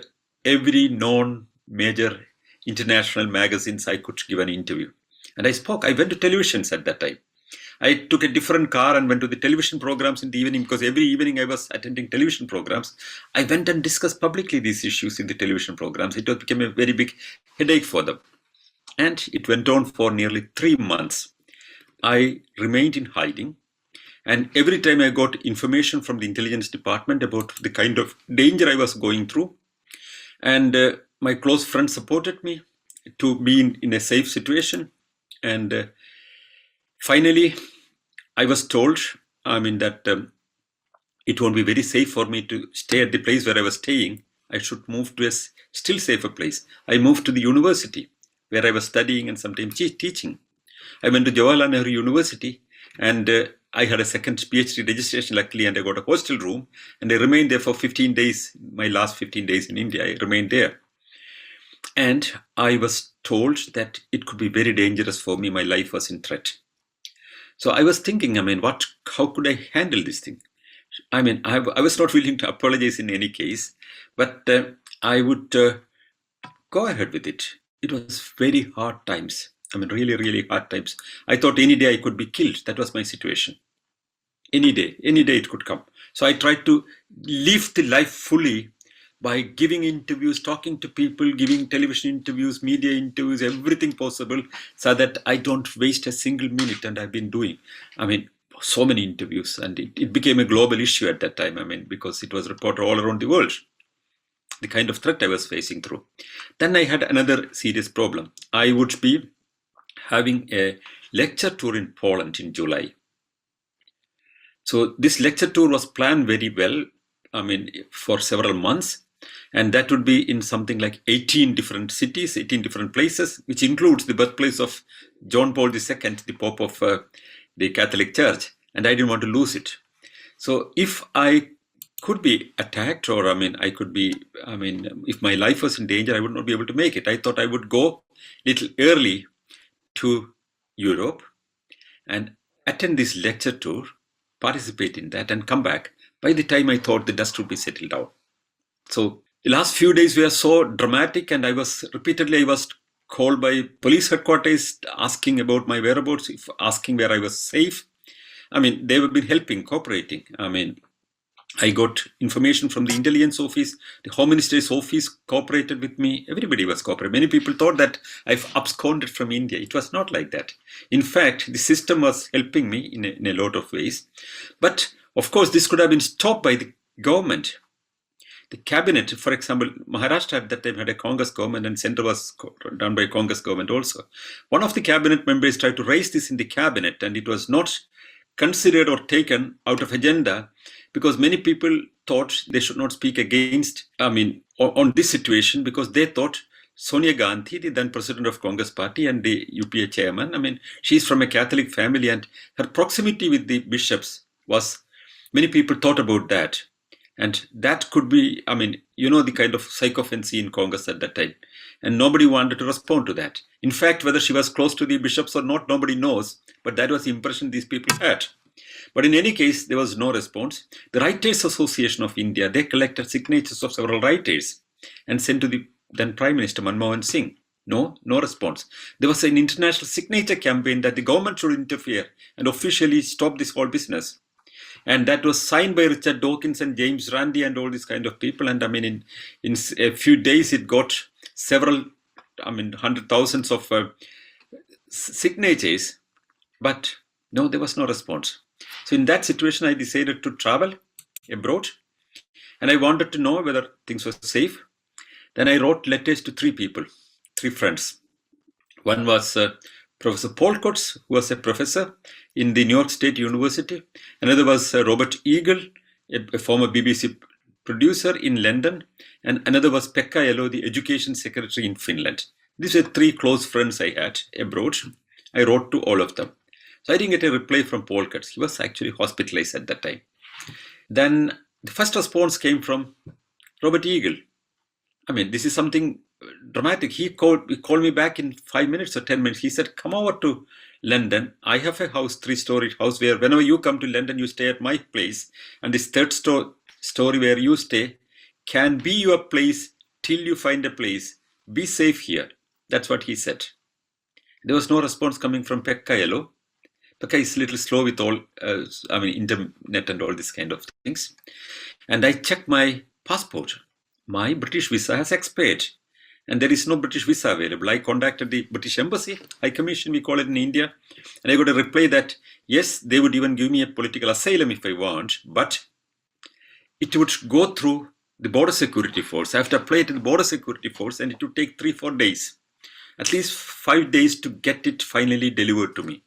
every known major international magazines, I could give an interview. And I spoke. I went to televisions at that time. I took a different car and went to the television programs in the evening, because every evening I was attending television programs. I went and discussed publicly these issues in the television programs. It became a very big headache for them. And it went on for nearly 3 months. I remained in hiding. And every time I got information from the intelligence department about the kind of danger I was going through, and my close friends supported me to be in a safe situation. And finally, I was told, that it won't be very safe for me to stay at the place where I was staying. I should move to a still safer place. I moved to the university where I was studying and sometimes teaching. I went to Jawaharlal Nehru University, and I had a second PhD registration, luckily, and I got a hostel room, and I remained there for 15 days. My last 15 days in India, I remained there. And I was told that it could be very dangerous for me. My life was in threat. So I was thinking, how could I handle this thing? I was not willing to apologize in any case, but I would go ahead with it. It was very hard times. Really, really hard times. I thought any day I could be killed. That was my situation. Any day it could come. So I tried to live the life fully by giving interviews, talking to people, giving television interviews, media interviews, everything possible, so that I don't waste a single minute. And I've been doing, so many interviews, and it became a global issue at that time, because it was reported all around the world, the kind of threat I was facing through. Then I had another serious problem. I would be having a lecture tour in Poland in July. So this lecture tour was planned very well, for several months. And that would be in something like 18 different cities, 18 different places, which includes the birthplace of John Paul II, the Pope of the Catholic Church. And I didn't want to lose it. So if I could be attacked, or if my life was in danger, I would not be able to make it. I thought I would go a little early to Europe and attend this lecture tour, participate in that, and come back by the time I thought the dust would be settled down. So the last few days were so dramatic, and I was called by police headquarters asking about my whereabouts, asking where I was safe. They have been helping, cooperating. I got information from the intelligence office, the Home Minister's office cooperated with me. Everybody was cooperating. Many people thought that I've absconded from India. It was not like that. In fact, the system was helping me in a lot of ways. But of course, this could have been stopped by the government. The cabinet, for example, Maharashtra at that time had a Congress government, and center was done by Congress government also. One of the cabinet members tried to raise this in the cabinet, and it was not considered or taken out of agenda, because many people thought they should not speak against, on this situation, because they thought Sonia Gandhi, the then president of Congress party and the UPA chairman, she's from a Catholic family, and her proximity with the bishops was, many people thought about that. And that could be, the kind of sycophancy in Congress at that time. And nobody wanted to respond to that. In fact, whether she was close to the bishops or not, nobody knows. But that was the impression these people had. But in any case, there was no response. The Writers Association of India, they collected signatures of several writers and sent to the then Prime Minister Manmohan Singh. No response. There was an international signature campaign that the government should interfere and officially stop this whole business. And that was signed by Richard Dawkins and James Randi and all these kind of people. And in a few days, it got several, hundred thousands of signatures. But no, there was no response. So in that situation, I decided to travel abroad. And I wanted to know whether things were safe. Then I wrote letters to 3 people, 3 friends. One was Professor Paul Coates, who was a professor in the New York State University. Another was Robert Eagle, a former BBC producer in London. And another was Pekka Elo, the education secretary in Finland. These were 3 close friends I had abroad. I wrote to all of them. So I didn't get a reply from Paul Coates. He was actually hospitalized at that time. Then the first response came from Robert Eagle. I mean, this is something dramatic. He called me back in 5 minutes or 10 minutes. He said, "Come over to London. I have a house, 3-story house, where whenever you come to London, you stay at my place. And this third story where you stay can be your place till you find a place. Be safe here." That's what he said. There was no response coming from Pekka Yellow. Pekka is a little slow with all, internet and all these kind of things. And I checked my passport. My British visa has expired and there is no British visa available. I contacted the British Embassy, High Commission, we call it in India, and I got a reply that yes, they would even give me a political asylum if I want, but it would go through the border security force. I have to apply to the border security force and it would take 3-4 days, at least 5 days to get it finally delivered to me.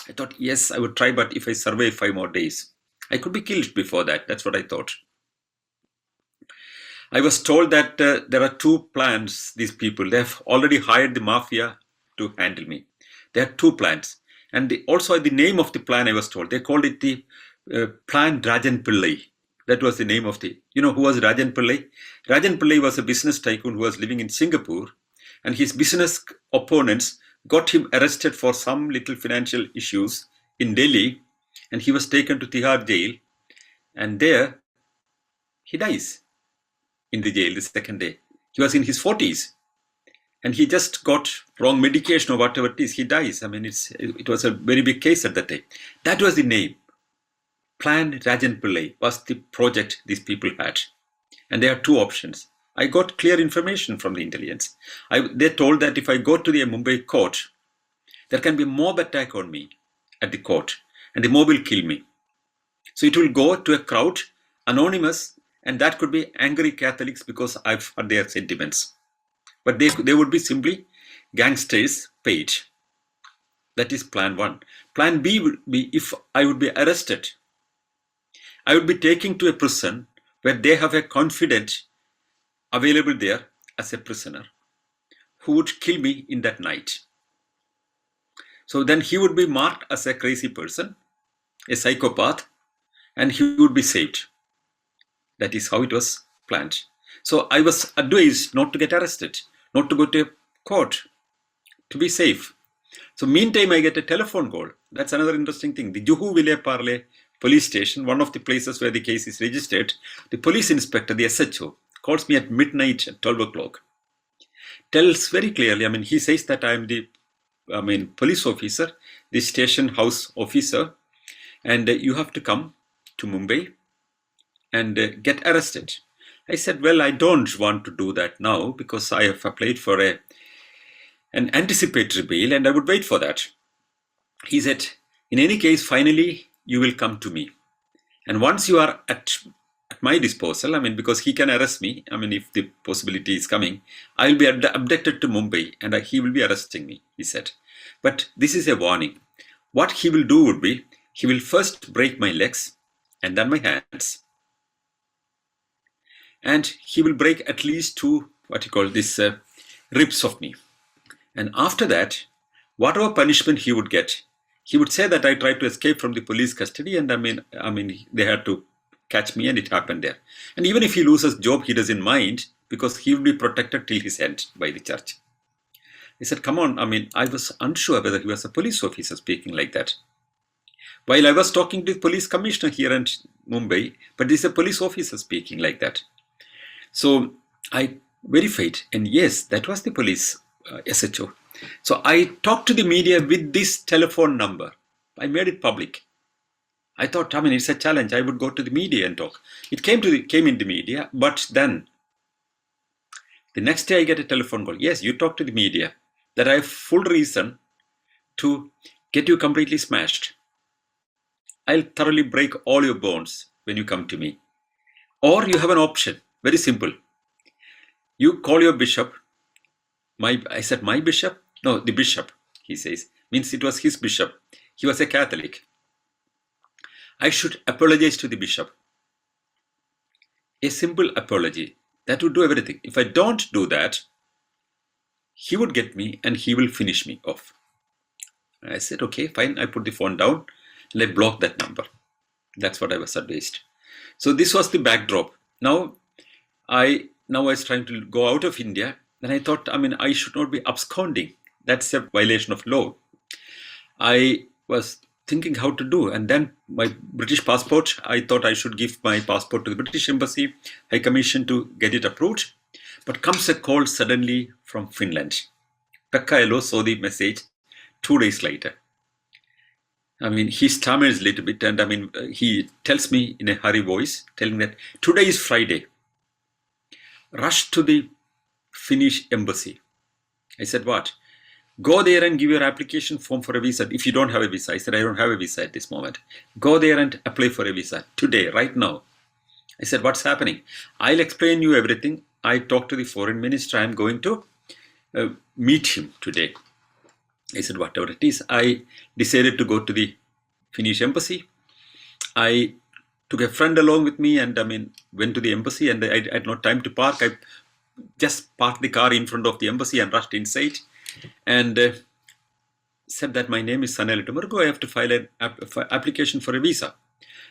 I thought, yes, I would try, but if I survive 5 more days, I could be killed before that. That's what I thought. I was told that there are 2 plans, these people. They have already hired the mafia to handle me. There are 2 plans. And also the name of the plan, I was told, they called it the Plan Rajan Pillai. That was the name of the, who was Rajan Pillai? Rajan Pillai was a business tycoon who was living in Singapore, and his business opponents got him arrested for some little financial issues in Delhi, and he was taken to Tihar jail, and there he dies in the jail the second day. He was in his 40s and he just got wrong medication or whatever it is. He dies. I mean, it was a very big case at that time. That was the name. Plan Rajan Pillai was the project these people had. And there are 2 options. I got clear information from the intelligence. They told that if I go to the Mumbai court, there can be a mob attack on me at the court and the mob will kill me. So it will go to a crowd, anonymous, and that could be angry Catholics because I've heard their sentiments. But they would be simply gangsters paid. That is plan 1. Plan B would be if I would be arrested, I would be taken to a prison where they have a confidant available there as a prisoner who would kill me in that night. So then he would be marked as a crazy person, a psychopath, and he would be saved. That is how it was planned. So I was advised not to get arrested, not to go to court, to be safe. So meantime, I get a telephone call. That's another interesting thing. The Juhu Ville Parle police station, one of the places where the case is registered, the police inspector, the SHO, calls me at midnight at 12 o'clock. Tells very clearly, he says that I am the police officer, the station house officer, and you have to come to Mumbai and get arrested. I said, well, I don't want to do that now because I have applied for an anticipatory bail and I would wait for that. He said, in any case, finally, you will come to me. And once you are at my disposal, because he can arrest me, if the possibility is coming, I will be abducted to Mumbai and he will be arresting me, he said. But this is a warning. What he will do would be, he will first break my legs and then my hands. And he will break at least 2, ribs of me. And after that, whatever punishment he would get, he would say that I tried to escape from the police custody and they had to catch me and it happened there. And even if he loses job, he doesn't mind because he will be protected till his end by the church. He said, come on, I was unsure whether he was a police officer speaking like that. While I was talking to the police commissioner here in Mumbai, but this is a police officer speaking like that. So I verified, and yes, that was the police SHO. So I talked to the media with this telephone number. I made it public. I thought, it's a challenge. I would go to the media and talk. It came in the media, but then the next day I get a telephone call. Yes, you talk to the media that I have full reason to get you completely smashed. I'll thoroughly break all your bones when you come to me. Or you have an option, very simple. You call your bishop. I said, my bishop? No, the bishop, he says. Means it was his bishop. He was a Catholic. I should apologize to the bishop. A simple apology. That would do everything. If I don't do that, he would get me and he will finish me off. I said, okay, fine. I put the phone down and I blocked that number. That's what I was advised. So this was the backdrop. Now I was trying to go out of India. Then I thought, I should not be absconding. That's a violation of law. I was thinking how to do, and then my British passport, I thought I should give my passport to the British Embassy, High Commission to get it approved. But comes a call suddenly from Finland. Pekka Elo saw the message 2 days later. He stammers a little bit, and he tells me in a hurry voice, telling that today is Friday. Rush to the Finnish embassy. I said, what? Go there and give your application form for a visa. If you don't have a visa, I said, I don't have a visa at this moment. Go there and apply for a visa today, right now. I said, what's happening? I'll explain you everything. I talked to the foreign minister. I'm going to meet him today. I said, whatever it is. I decided to go to the Finnish embassy. I took a friend along with me and went to the embassy, and I had no time to park. I just parked the car in front of the embassy and rushed inside and said that my name is Sanal Edamaruku. I have to file an application for a visa.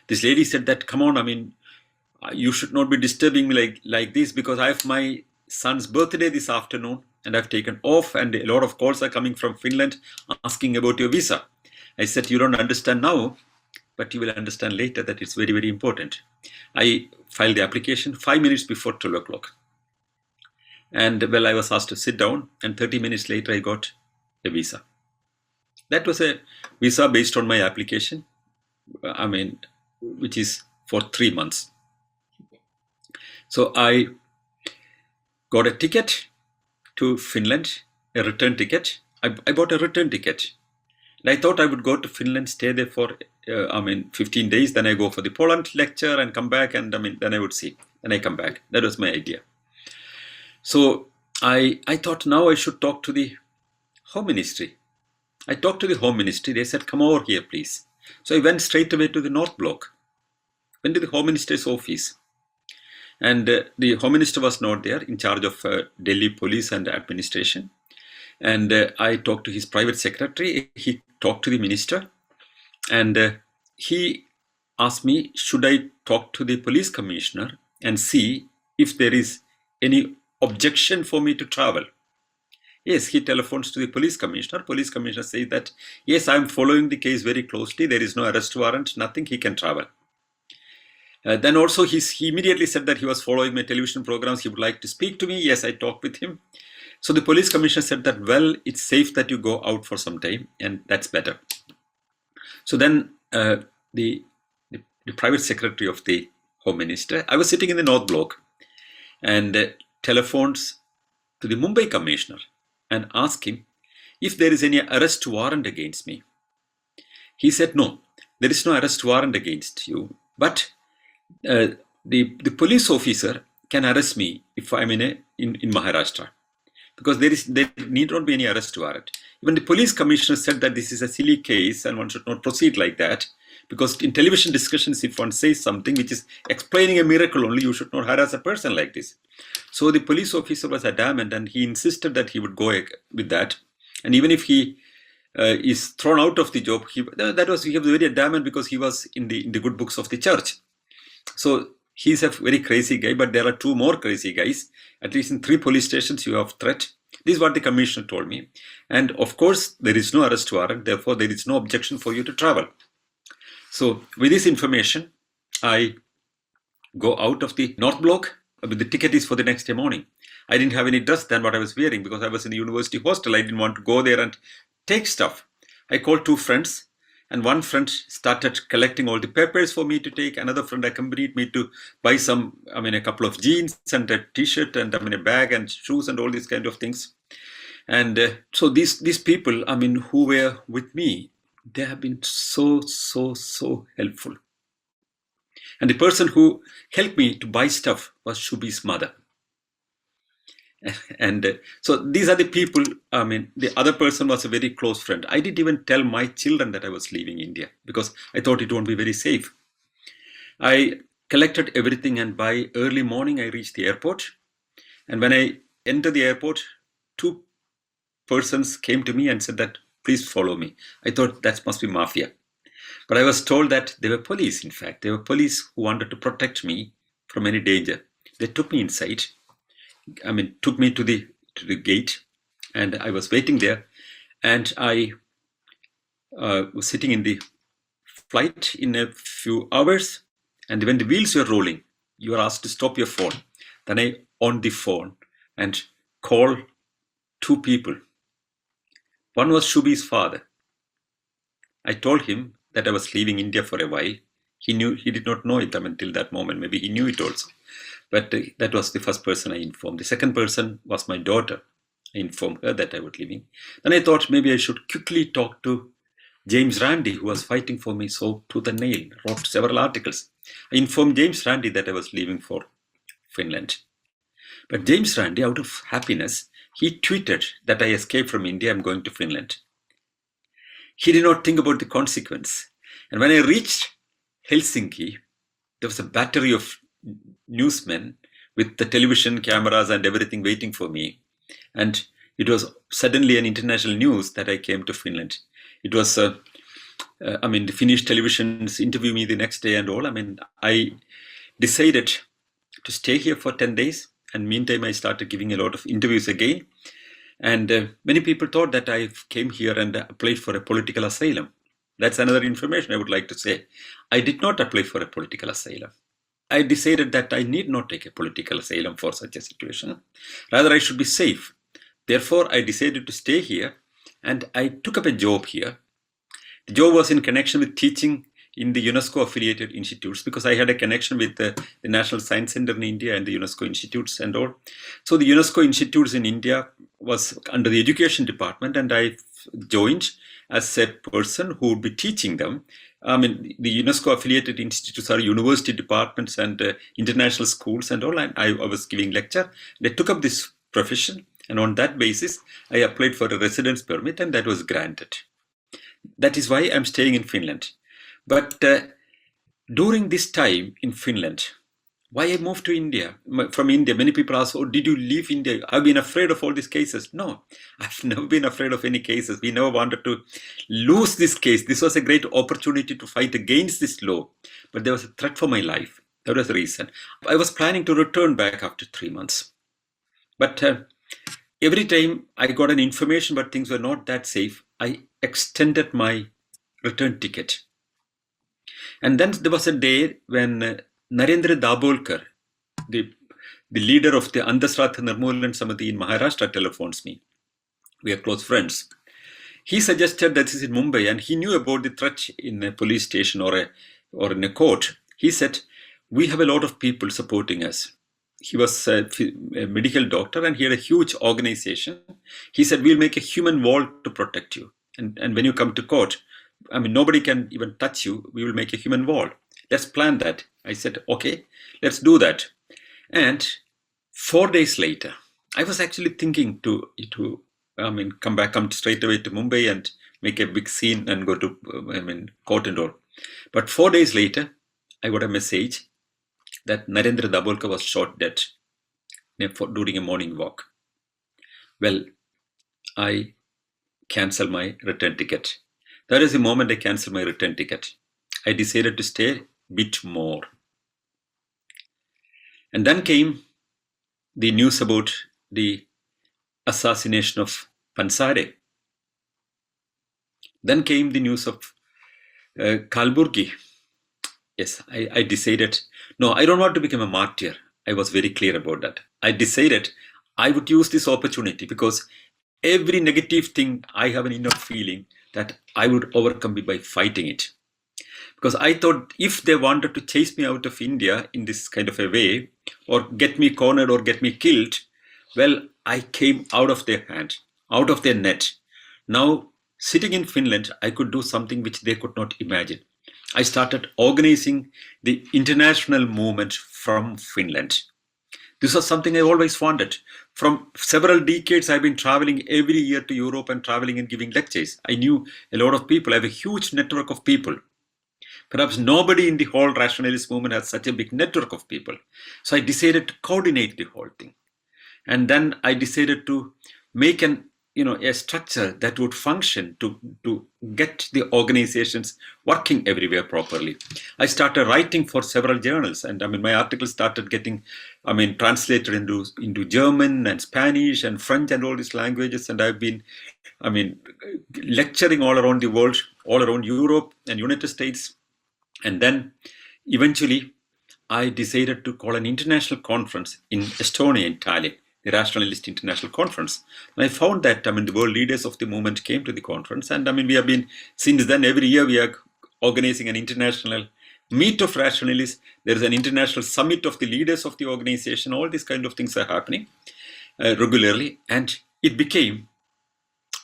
This lady said that, come on, you should not be disturbing me like this, because I have my son's birthday this afternoon and I've taken off, and a lot of calls are coming from Finland asking about your visa. I said, you don't understand now, but you will understand later that it's very, very important. I filed the application 5 minutes before 12 o'clock. And I was asked to sit down, and 30 minutes later I got a visa. That was a visa based on my application, which is for 3 months. So I got a ticket to Finland, a return ticket. I bought a return ticket. And I thought I would go to Finland, stay there for 15 days. Then I go for the Poland lecture and come back, and then I would see. Then I come back. That was my idea. So I thought now I should talk to the Home Ministry. I talked to the Home Ministry. They said, come over here, please. So I went straight away to the North Block. Went to the Home Minister's office. And the Home Minister was not there, in charge of Delhi police and administration. And I talked to his private secretary. He talked to the minister. And he asked me, should I talk to the police commissioner and see if there is any objection for me to travel? Yes, he telephones to the police commissioner. Police commissioner says that, yes, I'm following the case very closely. There is no arrest warrant, nothing, he can travel. Then also he immediately said that he was following my television programs. He would like to speak to me. Yes, I talked with him. So the police commissioner said that, well, it's safe that you go out for some time, and that's better. So then the private secretary of the Home Minister, I was sitting in the North Block, and telephones to the Mumbai commissioner and asked him if there is any arrest warrant against me. He said, no, there is no arrest warrant against you, but the police officer can arrest me if I'm in Maharashtra, because there need not be any arrest warrant. Even the police commissioner said that this is a silly case and one should not proceed like that, because in television discussions, if one says something which is explaining a miracle only, you should not harass a person like this. So the police officer was adamant, and he insisted that he would go with that. And even if he is thrown out of the job, he was very adamant, because he was in the good books of the church. So he's a very crazy guy, but there are 2 more crazy guys. At least in 3 police stations you have threat. This is what the commissioner told me. And of course, there is no arrest warrant. Therefore, there is no objection for you to travel. So with this information, I go out of the North Block. The ticket is for the next day morning. I didn't have any dress than what I was wearing, because I was in the university hostel. I didn't want to go there and take stuff. I called 2 friends. And one friend started collecting all the papers for me to take. Another friend accompanied me to buy a couple of jeans and a t-shirt and a bag and shoes and all these kind of things. And so these people, who were with me, they have been so helpful. And the person who helped me to buy stuff was Shubhi's mother. And so these are the people. The other person was a very close friend. I didn't even tell my children that I was leaving India, because I thought it won't be very safe. I collected everything, and by early morning I reached the airport. And when I entered the airport, 2 persons came to me and said that, please follow me. I thought that must be mafia. But I was told that they were police, in fact. They were police who wanted to protect me from any danger. They took me inside. Took me to the gate, and I was waiting there. And I was sitting in the flight in a few hours. And when the wheels were rolling, you were asked to stop your phone. Then I on the phone and called two people. One was Shubhi's father. I told him that I was leaving India for a while. He did not know it until that moment. Maybe he knew it also. But that was the first person I informed. The second person was my daughter. I informed her that I was leaving. Then I thought maybe I should quickly talk to James Randi, who was fighting for me so tooth and nail, wrote several articles. I informed James Randi that I was leaving for Finland. But James Randi, out of happiness, he tweeted that I escaped from India, I'm going to Finland. He did not think about the consequence. And when I reached Helsinki, there was a battery of newsmen with the television cameras and everything waiting for me. And it was suddenly an international news that I came to Finland. It was, the Finnish televisions interviewed me the next day and all. I decided to stay here for 10 days. And meantime, I started giving a lot of interviews again. And many people thought that I came here and applied for a political asylum. That's another information I would like to say. I did not apply for a political asylum. I decided that I need not take a political asylum for such a situation. Rather, I should be safe. Therefore, I decided to stay here and I took up a job here. The job was in connection with teaching in the UNESCO affiliated institutes because I had a connection with the National Science Center in India and the UNESCO institutes and all. So the UNESCO institutes in India was under the education department and I joined as a person who would be teaching them. The UNESCO affiliated institutes are university departments and international schools and all. And I was giving lecture. They took up this profession and on that basis, I applied for a residence permit and that was granted. That is why I'm staying in Finland. But during this time in Finland, why I moved to India, from India, many people ask, oh, did you leave India? I've been afraid of all these cases. No, I've never been afraid of any cases. We never wanted to lose this case. This was a great opportunity to fight against this law. But there was a threat for my life. That was the reason. I was planning to return back after 3 months. But every time I got an information but things were not that safe, I extended my return ticket. And then there was a day when Narendra Dabolkar, the leader of the Andhasratha Nirmoolan Samiti in Maharashtra, telephones me. We are close friends. He suggested that this is in Mumbai and he knew about the threat in a police station or in a court. He said, we have a lot of people supporting us. He was a medical doctor and he had a huge organization. He said, we'll make a human wall to protect you. And when you come to court, nobody can even touch you. We will make a human wall. Let's plan that. I said, okay, let's do that. And 4 days later, I was actually thinking to come straight away to Mumbai and make a big scene and go to, court and all. But 4 days later, I got a message that Narendra Dabolkar was shot dead during a morning walk. Well, I canceled my return ticket. That is the moment I canceled my return ticket. I decided to stay a bit more. And then came the news about the assassination of Pansare. Then came the news of Kalburgi. Yes, I decided, no, I don't want to become a martyr. I was very clear about that. I decided I would use this opportunity because every negative thing I have an inner feeling that I would overcome it by fighting it. Because I thought if they wanted to chase me out of India in this kind of a way, or get me cornered or get me killed, well, I came out of their hand, out of their net. Now, sitting in Finland, I could do something which they could not imagine. I started organizing the international movement from Finland. This was something I always wanted. From several decades, I've been traveling every year to Europe and traveling and giving lectures. I knew a lot of people. I have a huge network of people. Perhaps nobody in the whole rationalist movement has such a big network of people. So I decided to coordinate the whole thing. And then I decided to make an a structure that would function to get the organizations working everywhere properly. I started writing for several journals, and my articles started getting, translated into German and Spanish and French and all these languages. And I've been, I mean, lecturing all around the world, all around Europe and United States. And then eventually I decided to call an international conference in Estonia, in Tallinn, the Rationalist International Conference. And I found that, the world leaders of the movement came to the conference. And we have been, since then, every year we are organizing an international meet of rationalists. There is an international summit of the leaders of the organization. All these kind of things are happening regularly. And it became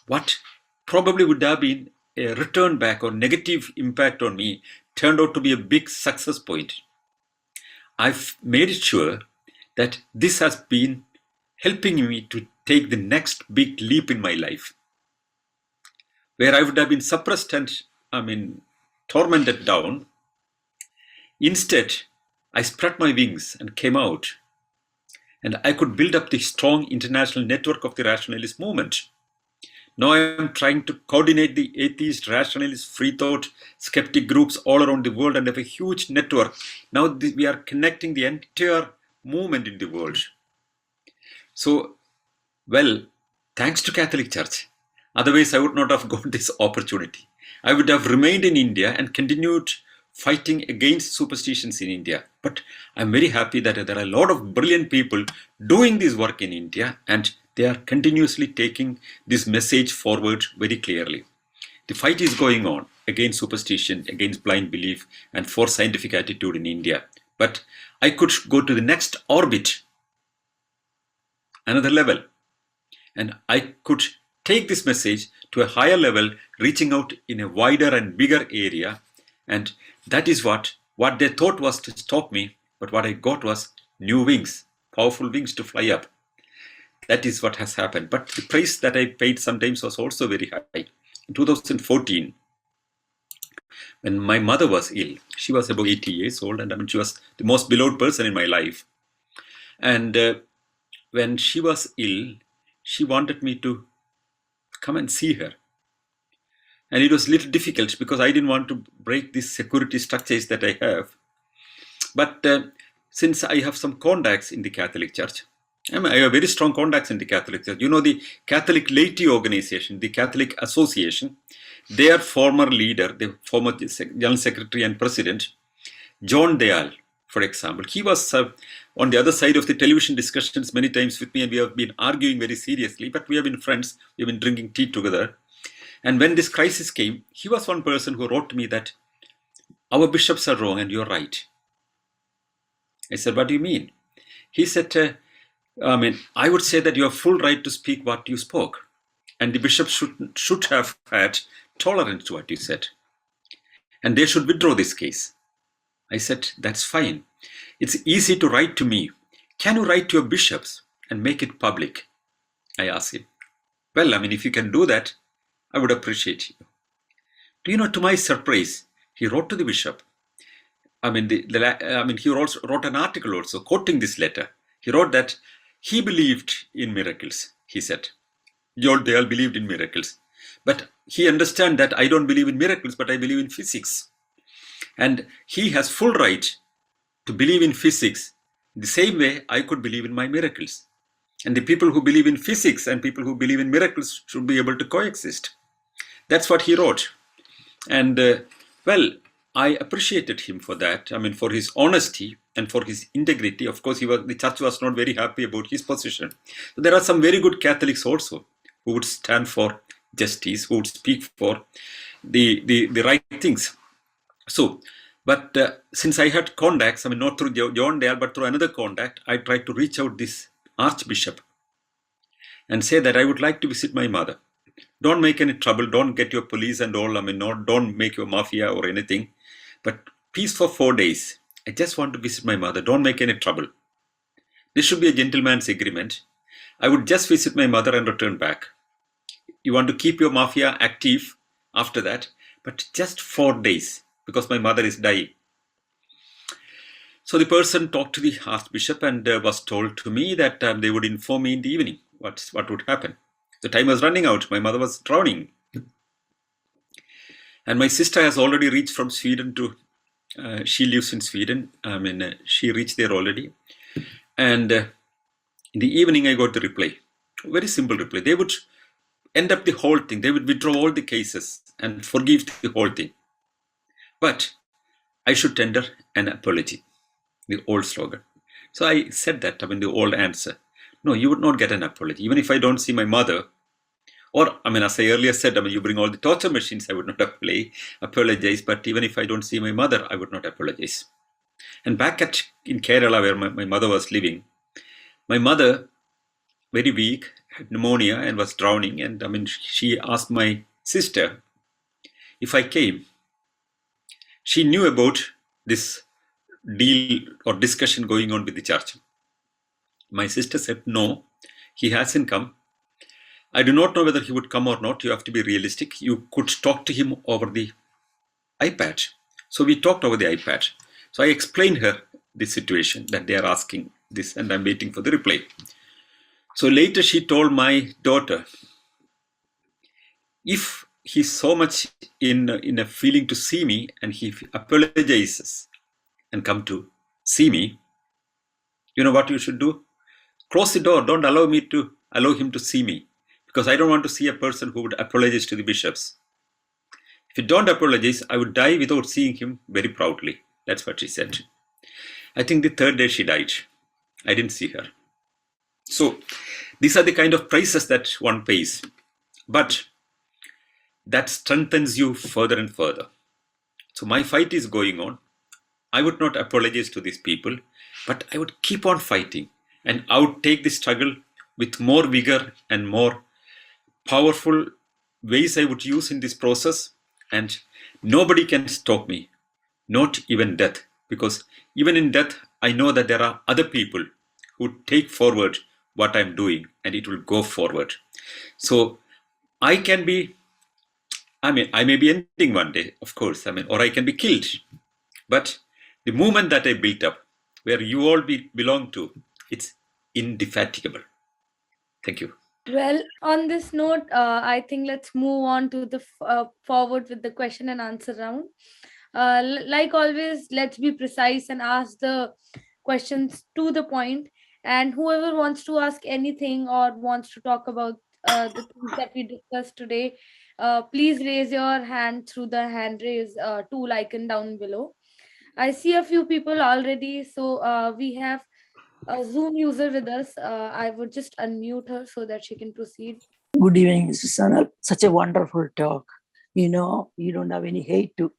what probably would have been a return back or negative impact on me, turned out to be a big success point. I've made it sure that this has been helping me to take the next big leap in my life. Where I would have been suppressed and, tormented down, instead, I spread my wings and came out. And I could build up the strong international network of the rationalist movement. Now I am trying to coordinate the atheist, rationalist, free thought, skeptic groups all around the world and have a huge network. Now we are connecting the entire movement in the world. So, well, thanks to Catholic Church. Otherwise, I would not have got this opportunity. I would have remained in India and continued fighting against superstitions in India. But I'm very happy that there are a lot of brilliant people doing this work in India, and they are continuously taking this message forward very clearly. The fight is going on against superstition, against blind belief, and for scientific attitude in India. But I could go to the next orbit, another level, and I could take this message to a higher level, reaching out in a wider and bigger area. And that is what they thought was to stop me, but what I got was new wings, powerful wings to fly up. That is what has happened. But the price that I paid sometimes was also very high. In 2014, when my mother was ill, she was about 80 years old, and she was the most beloved person in my life. And when she was ill, she wanted me to come and see her. And it was a little difficult because I didn't want to break these security structures that I have. But since I have some contacts in the Catholic Church, I have very strong contacts in the Catholic Church. The Catholic Laity Organization, the Catholic Association, their former leader, the former General Secretary and President, John Dayal, for example, he was on the other side of the television discussions many times with me, and we have been arguing very seriously, but we have been friends, we have been drinking tea together. And when this crisis came, he was one person who wrote to me that our bishops are wrong and you're right. I said, what do you mean? He said, I would say that you have full right to speak what you spoke. And the bishops should have had tolerance to what you said. And they should withdraw this case. I said, that's fine. It's easy to write to me. Can you write to your bishops and make it public? I asked him. Well, if you can do that, I would appreciate you. Do you know, to my surprise, he wrote to the bishop. He also wrote an article also quoting this letter. He wrote that he believed in miracles, he said. John Dayal believed in miracles. But he understands that I don't believe in miracles, but I believe in physics. And he has full right to believe in physics the same way I could believe in my miracles. And the people who believe in physics and people who believe in miracles should be able to coexist. That's what he wrote. And I appreciated him for that. For his honesty and for his integrity. Of course, the church was not very happy about his position. So there are some very good Catholics also who would stand for justice, who would speak for the right things. So, but since I had contacts, not through John Dayal, but through another contact, I tried to reach out this Archbishop and say that I would like to visit my mother. Don't make any trouble. Don't get your police and all. Don't make your mafia or anything. But please, for 4 days, I just want to visit my mother. Don't make any trouble. This should be a gentleman's agreement. I would just visit my mother and return back. You want to keep your mafia active after that, but just 4 days, because my mother is dying. So the person talked to the Archbishop and was told to me that they would inform me in the evening what would happen. The time was running out. My mother was drowning. And my sister has already reached from Sweden to, she lives in Sweden. She reached there already. And in the evening, I got the reply. Very simple reply. They would end up the whole thing. They would withdraw all the cases and forgive the whole thing. But I should tender an apology, the old slogan. So I said that, the old answer. No, you would not get an apology. Even if I don't see my mother, or, as I earlier said, you bring all the torture machines, I would not apologize. But even if I don't see my mother, I would not apologize. And back in Kerala, where my mother was living, my mother, very weak, had pneumonia and was drowning. And she asked my sister if I came. She knew about this deal or discussion going on with the church. My sister said, no, he hasn't come. I do not know whether he would come or not. You have to be realistic. You could talk to him over the iPad. So we talked over the iPad. So I explained her the situation that they are asking this, and I'm waiting for the reply. So later she told my daughter, if he's so much in a feeling to see me and he apologizes and come to see me, you know what you should do? Close the door. Don't allow him to see me, because I don't want to see a person who would apologize to the bishops. If you don't apologize, I would die without seeing him very proudly. That's what she said. I think the third day she died. I didn't see her. So these are the kind of prices that one pays. But that strengthens you further and further. So my fight is going on. I would not apologize to these people, but I would keep on fighting, and I would take the struggle with more vigor and more powerful ways I would use in this process. And nobody can stop me, not even death, because even in death, I know that there are other people who take forward what I'm doing, and it will go forward. So I can be, I may be ending one day, of course, or I can be killed. But the movement that I built up, where you all belong to, it's indefatigable. Thank you.
Well, on this note, I think let's move on to the forward with the question and answer round. Like always, let's be precise and ask the questions to the point. And whoever wants to ask anything or wants to talk about the things that we discussed today, please raise your hand through the hand raise tool icon down below. I see a few people already, so we have a Zoom user with us. I would just unmute her so that she can proceed.
Good evening, Mr. Sanal. Such a wonderful talk. You don't have any hate to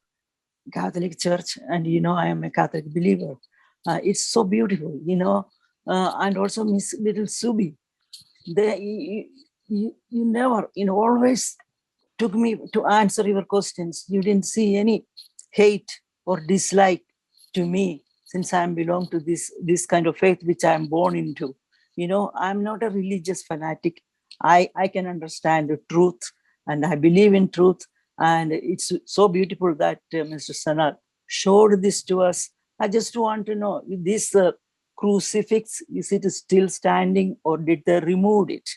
Catholic Church, and I am a Catholic believer. It's so beautiful, and also Miss Little Subi. You never, always took me to answer your questions. You didn't see any hate or dislike to me, since I belong to this kind of faith which I am born into. I'm not a religious fanatic. I can understand the truth, and I believe in truth. And it's so beautiful that Mr. Sanal showed this to us. I just want to know, this crucifix, is it still standing, or did they remove it?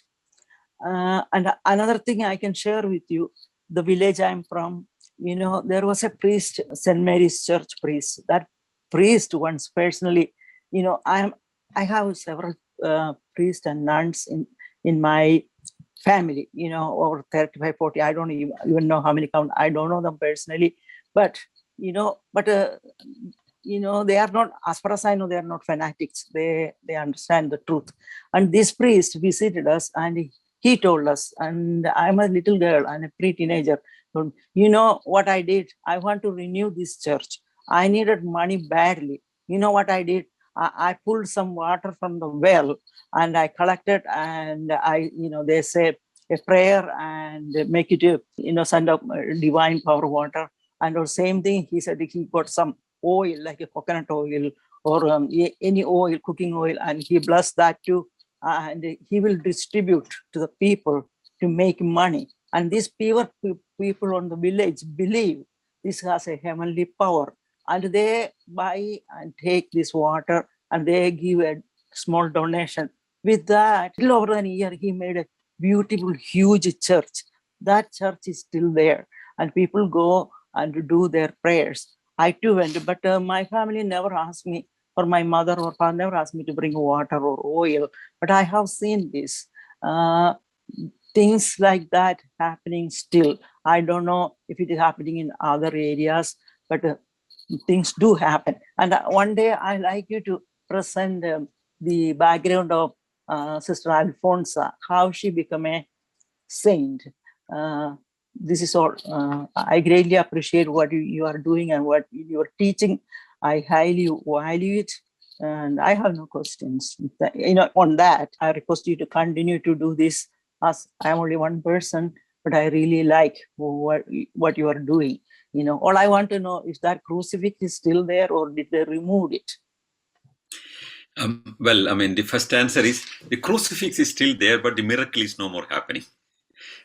And another thing I can share with you, the village I'm from, there was a priest, St. Mary's Church priest. That priest once personally, I have several priests and nuns in my family, over 35, 40. I don't even know how many count. I don't know them personally, but they are not, as far as I know, they are not fanatics. They understand the truth. And this priest visited us, and he told us, and I'm a little girl and a pre-teenager. You know what I did? I want to renew this church. I needed money badly. You know what I did? I pulled some water from the well, and I collected, and they say a prayer and make it send up divine power water. And the same thing, he said he got some oil, like a coconut oil or any oil, cooking oil, and he blessed that too. And he will distribute to the people to make money. And these people on the village believe this has a heavenly power. And they buy and take this water, and they give a small donation. With that, little over than a year, he made beautiful, huge church. That church is still there, and people go and do their prayers. I too went, but my family never asked me, or my mother or father never asked me to bring water or oil. But I have seen this. Things like that happening still. I don't know if it is happening in other areas, but things do happen. And one day I like you to present the background of Sister Alfonsa, how she became a saint. This is all. I greatly appreciate what you are doing and what you are teaching. I highly value it, and I have no questions. On that, I request you to continue to do this. As I'm only one person, but I really like what you are doing. All I want to know is that crucifix is still there, or did they remove it?
Well, I mean, the first answer is the crucifix is still there, but the miracle is no more happening.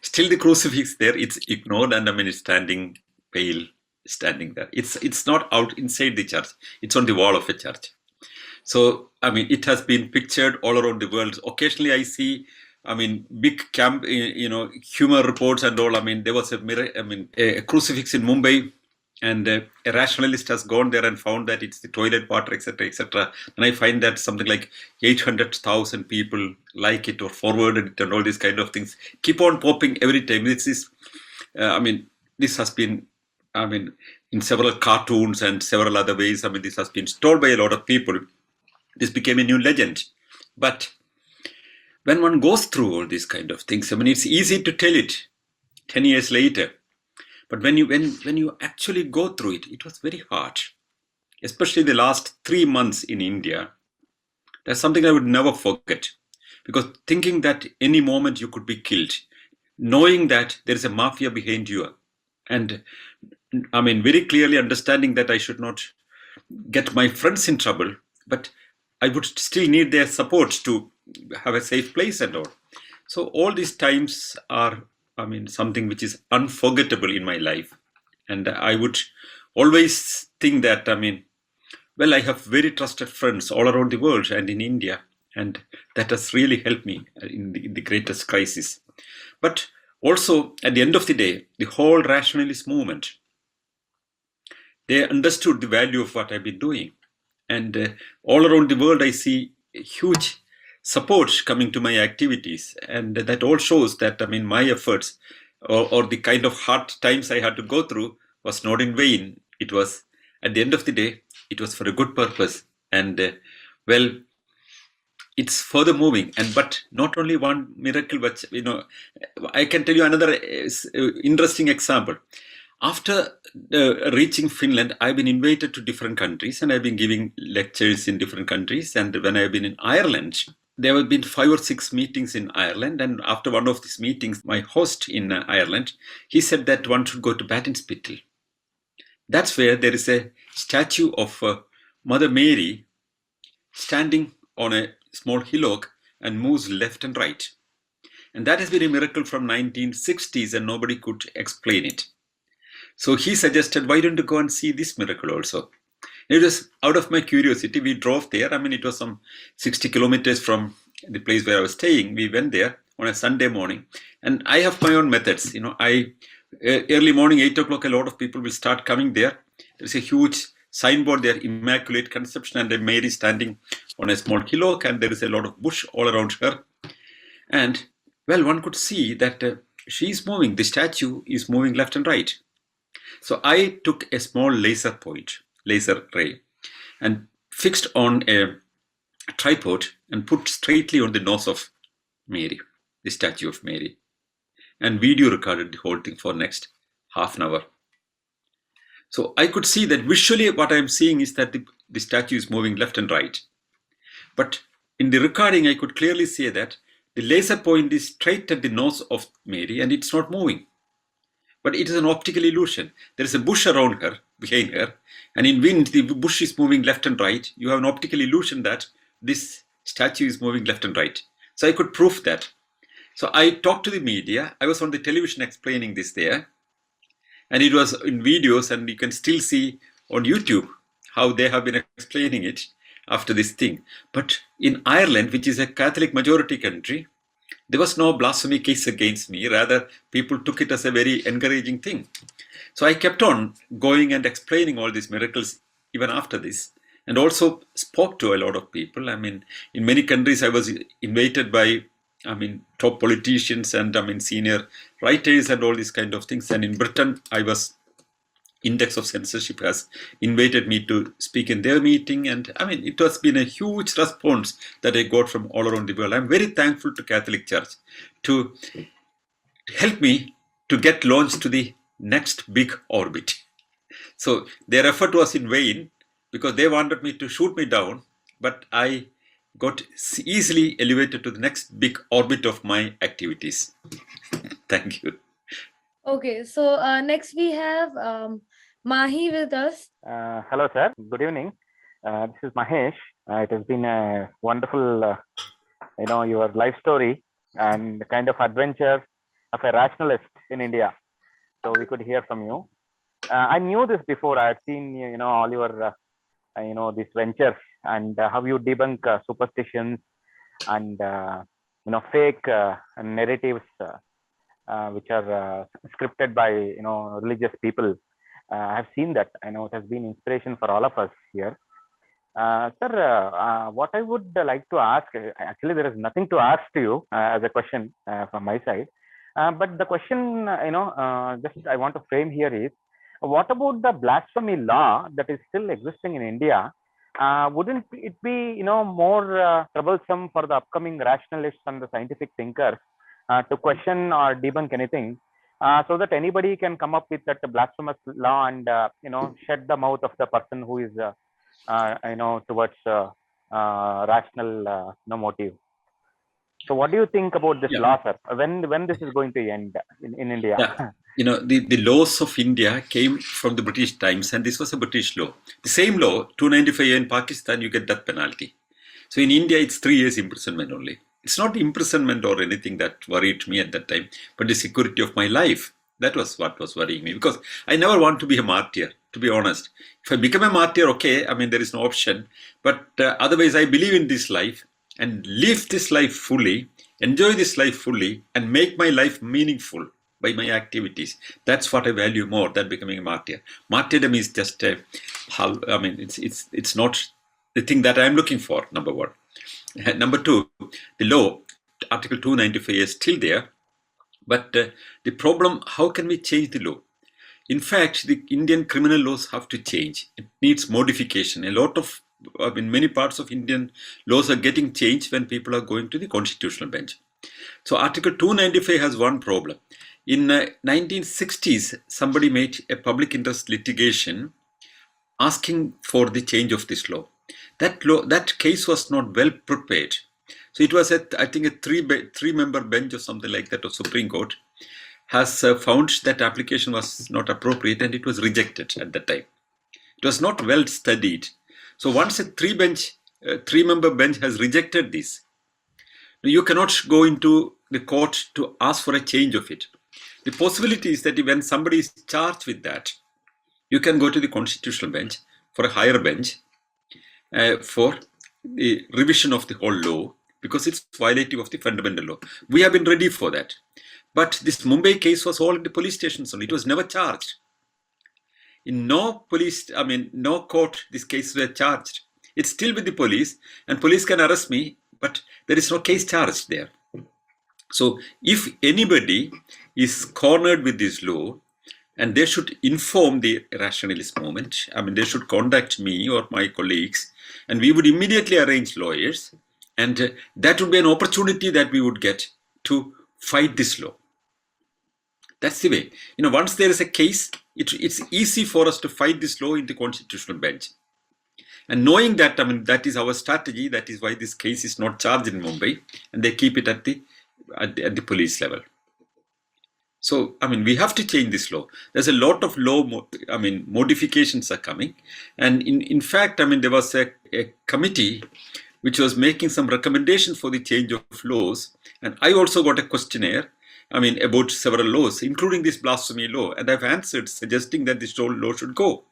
Still, the crucifix there, it's ignored, and I mean, it's standing pale, standing there. It's not out inside the church. It's on the wall of a church. So, I mean, it has been pictured all around the world. Occasionally, I see, I mean, big camp, humor reports and all. I mean, there was a crucifix in Mumbai, and a rationalist has gone there and found that it's the toilet water, etc., etc. And I find that something like 800,000 people like it or forwarded it, and all these kind of things keep on popping every time. This has been, in several cartoons and several other ways. I mean, this has been told by a lot of people. This became a new legend. But when one goes through all these kind of things, I mean, it's easy to tell it 10 years later. But when you actually go through it, it was very hard. Especially the last 3 months in India. That's something I would never forget. Because thinking that any moment you could be killed, knowing that there is a mafia behind you, and I mean, very clearly understanding that I should not get my friends in trouble, but I would still need their support to have a safe place and all. So all these times are, I mean, something which is unforgettable in my life. And I would always think that, I mean, well, I have very trusted friends all around the world and in India. And that has really helped me in the greatest crisis. But also, at the end of the day, the whole rationalist movement, they understood the value of what I've been doing. And all around the world, I see huge support coming to my activities. And that all shows that, I mean, my efforts or the kind of hard times I had to go through was not in vain. It was, at the end of the day, it was for a good purpose. And well, it's further moving. But not only one miracle, but, I can tell you another interesting example. After reaching Finland, I've been invited to different countries, and I've been giving lectures in different countries. And when I've been in Ireland, there have been 5 or 6 meetings in Ireland. And after one of these meetings, my host in Ireland, he said that one should go to Battenspital. That's where there is a statue of Mother Mary standing on a small hillock and moves left and right. And that has been a miracle from 1960s, and nobody could explain it. So he suggested, why don't you go and see this miracle also? It was out of my curiosity. We drove there. I mean, it was some 60 kilometers from the place where I was staying. We went there on a Sunday morning. And I have my own methods. Early morning, 8 o'clock, a lot of people will start coming there. There's a huge signboard there, Immaculate Conception, and a Mary standing on a small hillock. And there is a lot of bush all around her. And, well, one could see that she's moving. The statue is moving left and right. So I took a small laser ray, and fixed on a tripod and put straightly on the nose of Mary, the statue of Mary, and video recorded the whole thing for next half an hour. So I could see that visually what I'm seeing is that the statue is moving left and right. But in the recording, I could clearly see that the laser point is straight at the nose of Mary and it's not moving. But it is an optical illusion. There is a bush around her, behind her, and in wind, the bush is moving left and right. You have an optical illusion that this statue is moving left and right. So I could prove that. So I talked to the media. I was on the television explaining this there. And it was in videos, and you can still see on YouTube how they have been explaining it after this thing. But in Ireland, which is a Catholic majority country, There was no blasphemy case against me. Rather, people took it as a very encouraging thing. So I kept on going and explaining all these miracles even after this, and also spoke to a lot of people. I mean, in many countries, I was invited by, top politicians and senior writers and all these kind of things. And in Britain, Index of Censorship has invited me to speak in their meeting, and it has been a huge response that I got from all around the world. I'm very thankful to Catholic Church to help me to get launched to the next big orbit. So their effort was in vain because they wanted me to shoot me down, but I got easily elevated to the next big orbit of my activities. Thank you.
Okay, so next we have Mahi with us.
Hello, sir. Good evening. This is Mahesh. It has been a wonderful, your life story and the kind of adventure of a rationalist in India. So we could hear from you. I knew this before. I had seen, all your, these ventures and how you debunk superstitions and, fake narratives which are scripted by, religious people. I have seen that. I know it has been inspiration for all of us here. Sir, what I would like to ask, actually, there is nothing to ask to you as a question from my side. But the question, just I want to frame here is, what about the blasphemy law that is still existing in India? Wouldn't it be, more troublesome for the upcoming rationalists and the scientific thinkers to question or debunk anything, so that anybody can come up with that blasphemous law and shut the mouth of the person who is towards rational motive? So what do you think about this law, sir? When this is going to end in India?
Yeah. The laws of India came from the British times, and this was a British law. The same law, 295 in Pakistan, you get death penalty. So in India, it's 3 years imprisonment only. It's not imprisonment or anything that worried me at that time, but the security of my life. That was what was worrying me, because I never want to be a martyr, to be honest. If I become a martyr, okay, there is no option. But otherwise, I believe in this life and live this life fully, enjoy this life fully, and make my life meaningful by my activities. That's what I value more than becoming a martyr. Martyrdom is just it's not the thing that I'm looking for, number one. Number two, the law, Article 295 is still there. But the problem, how can we change the law? In fact, the Indian criminal laws have to change. It needs modification. Many parts of Indian laws are getting changed when people are going to the constitutional bench. So Article 295 has one problem. In 1960s, somebody made a public interest litigation asking for the change of this law. That case was not well prepared. So it was I think a three-member bench or something like that of Supreme Court has found that application was not appropriate, and it was rejected at that time. It was not well studied. So once a three-member bench has rejected this, you cannot go into the court to ask for a change of it. The possibility is that when somebody is charged with that, you can go to the constitutional bench for a higher bench for the revision of the whole law, because it's violative of the fundamental law. We have been ready for that. But this Mumbai case was all in the police stations only. It was never charged. In no court, this case was charged. It's still with the police, and police can arrest me, but there is no case charged there. So if anybody is cornered with this law, and they should inform the rationalist movement, they should contact me or my colleagues, and we would immediately arrange lawyers, and that would be an opportunity that we would get to fight this law. That's the way. Once there is a case, it's easy for us to fight this law in the constitutional bench. And knowing that, that is our strategy. That is why this case is not charged in Mumbai, and they keep it at the police level. So, we have to change this law. There's a lot of law, modifications are coming. And in fact, there was a committee which was making some recommendations for the change of laws. And I also got a questionnaire. about several laws, including this blasphemy law, and I've answered suggesting that this law should go.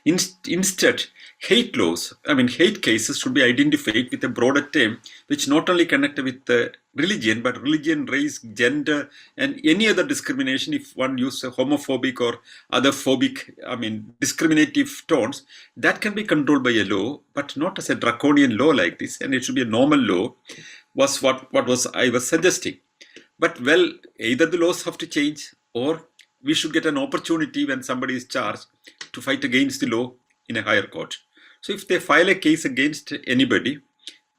Instead, hate laws, hate cases should be identified with a broader term, which not only connected with religion, but religion, race, gender, and any other discrimination. If one uses homophobic or other phobic, discriminative tones, that can be controlled by a law, but not as a draconian law like this, and it should be a normal law, was what I was suggesting. But well, either the laws have to change, or we should get an opportunity when somebody is charged to fight against the law in a higher court. So if they file a case against anybody,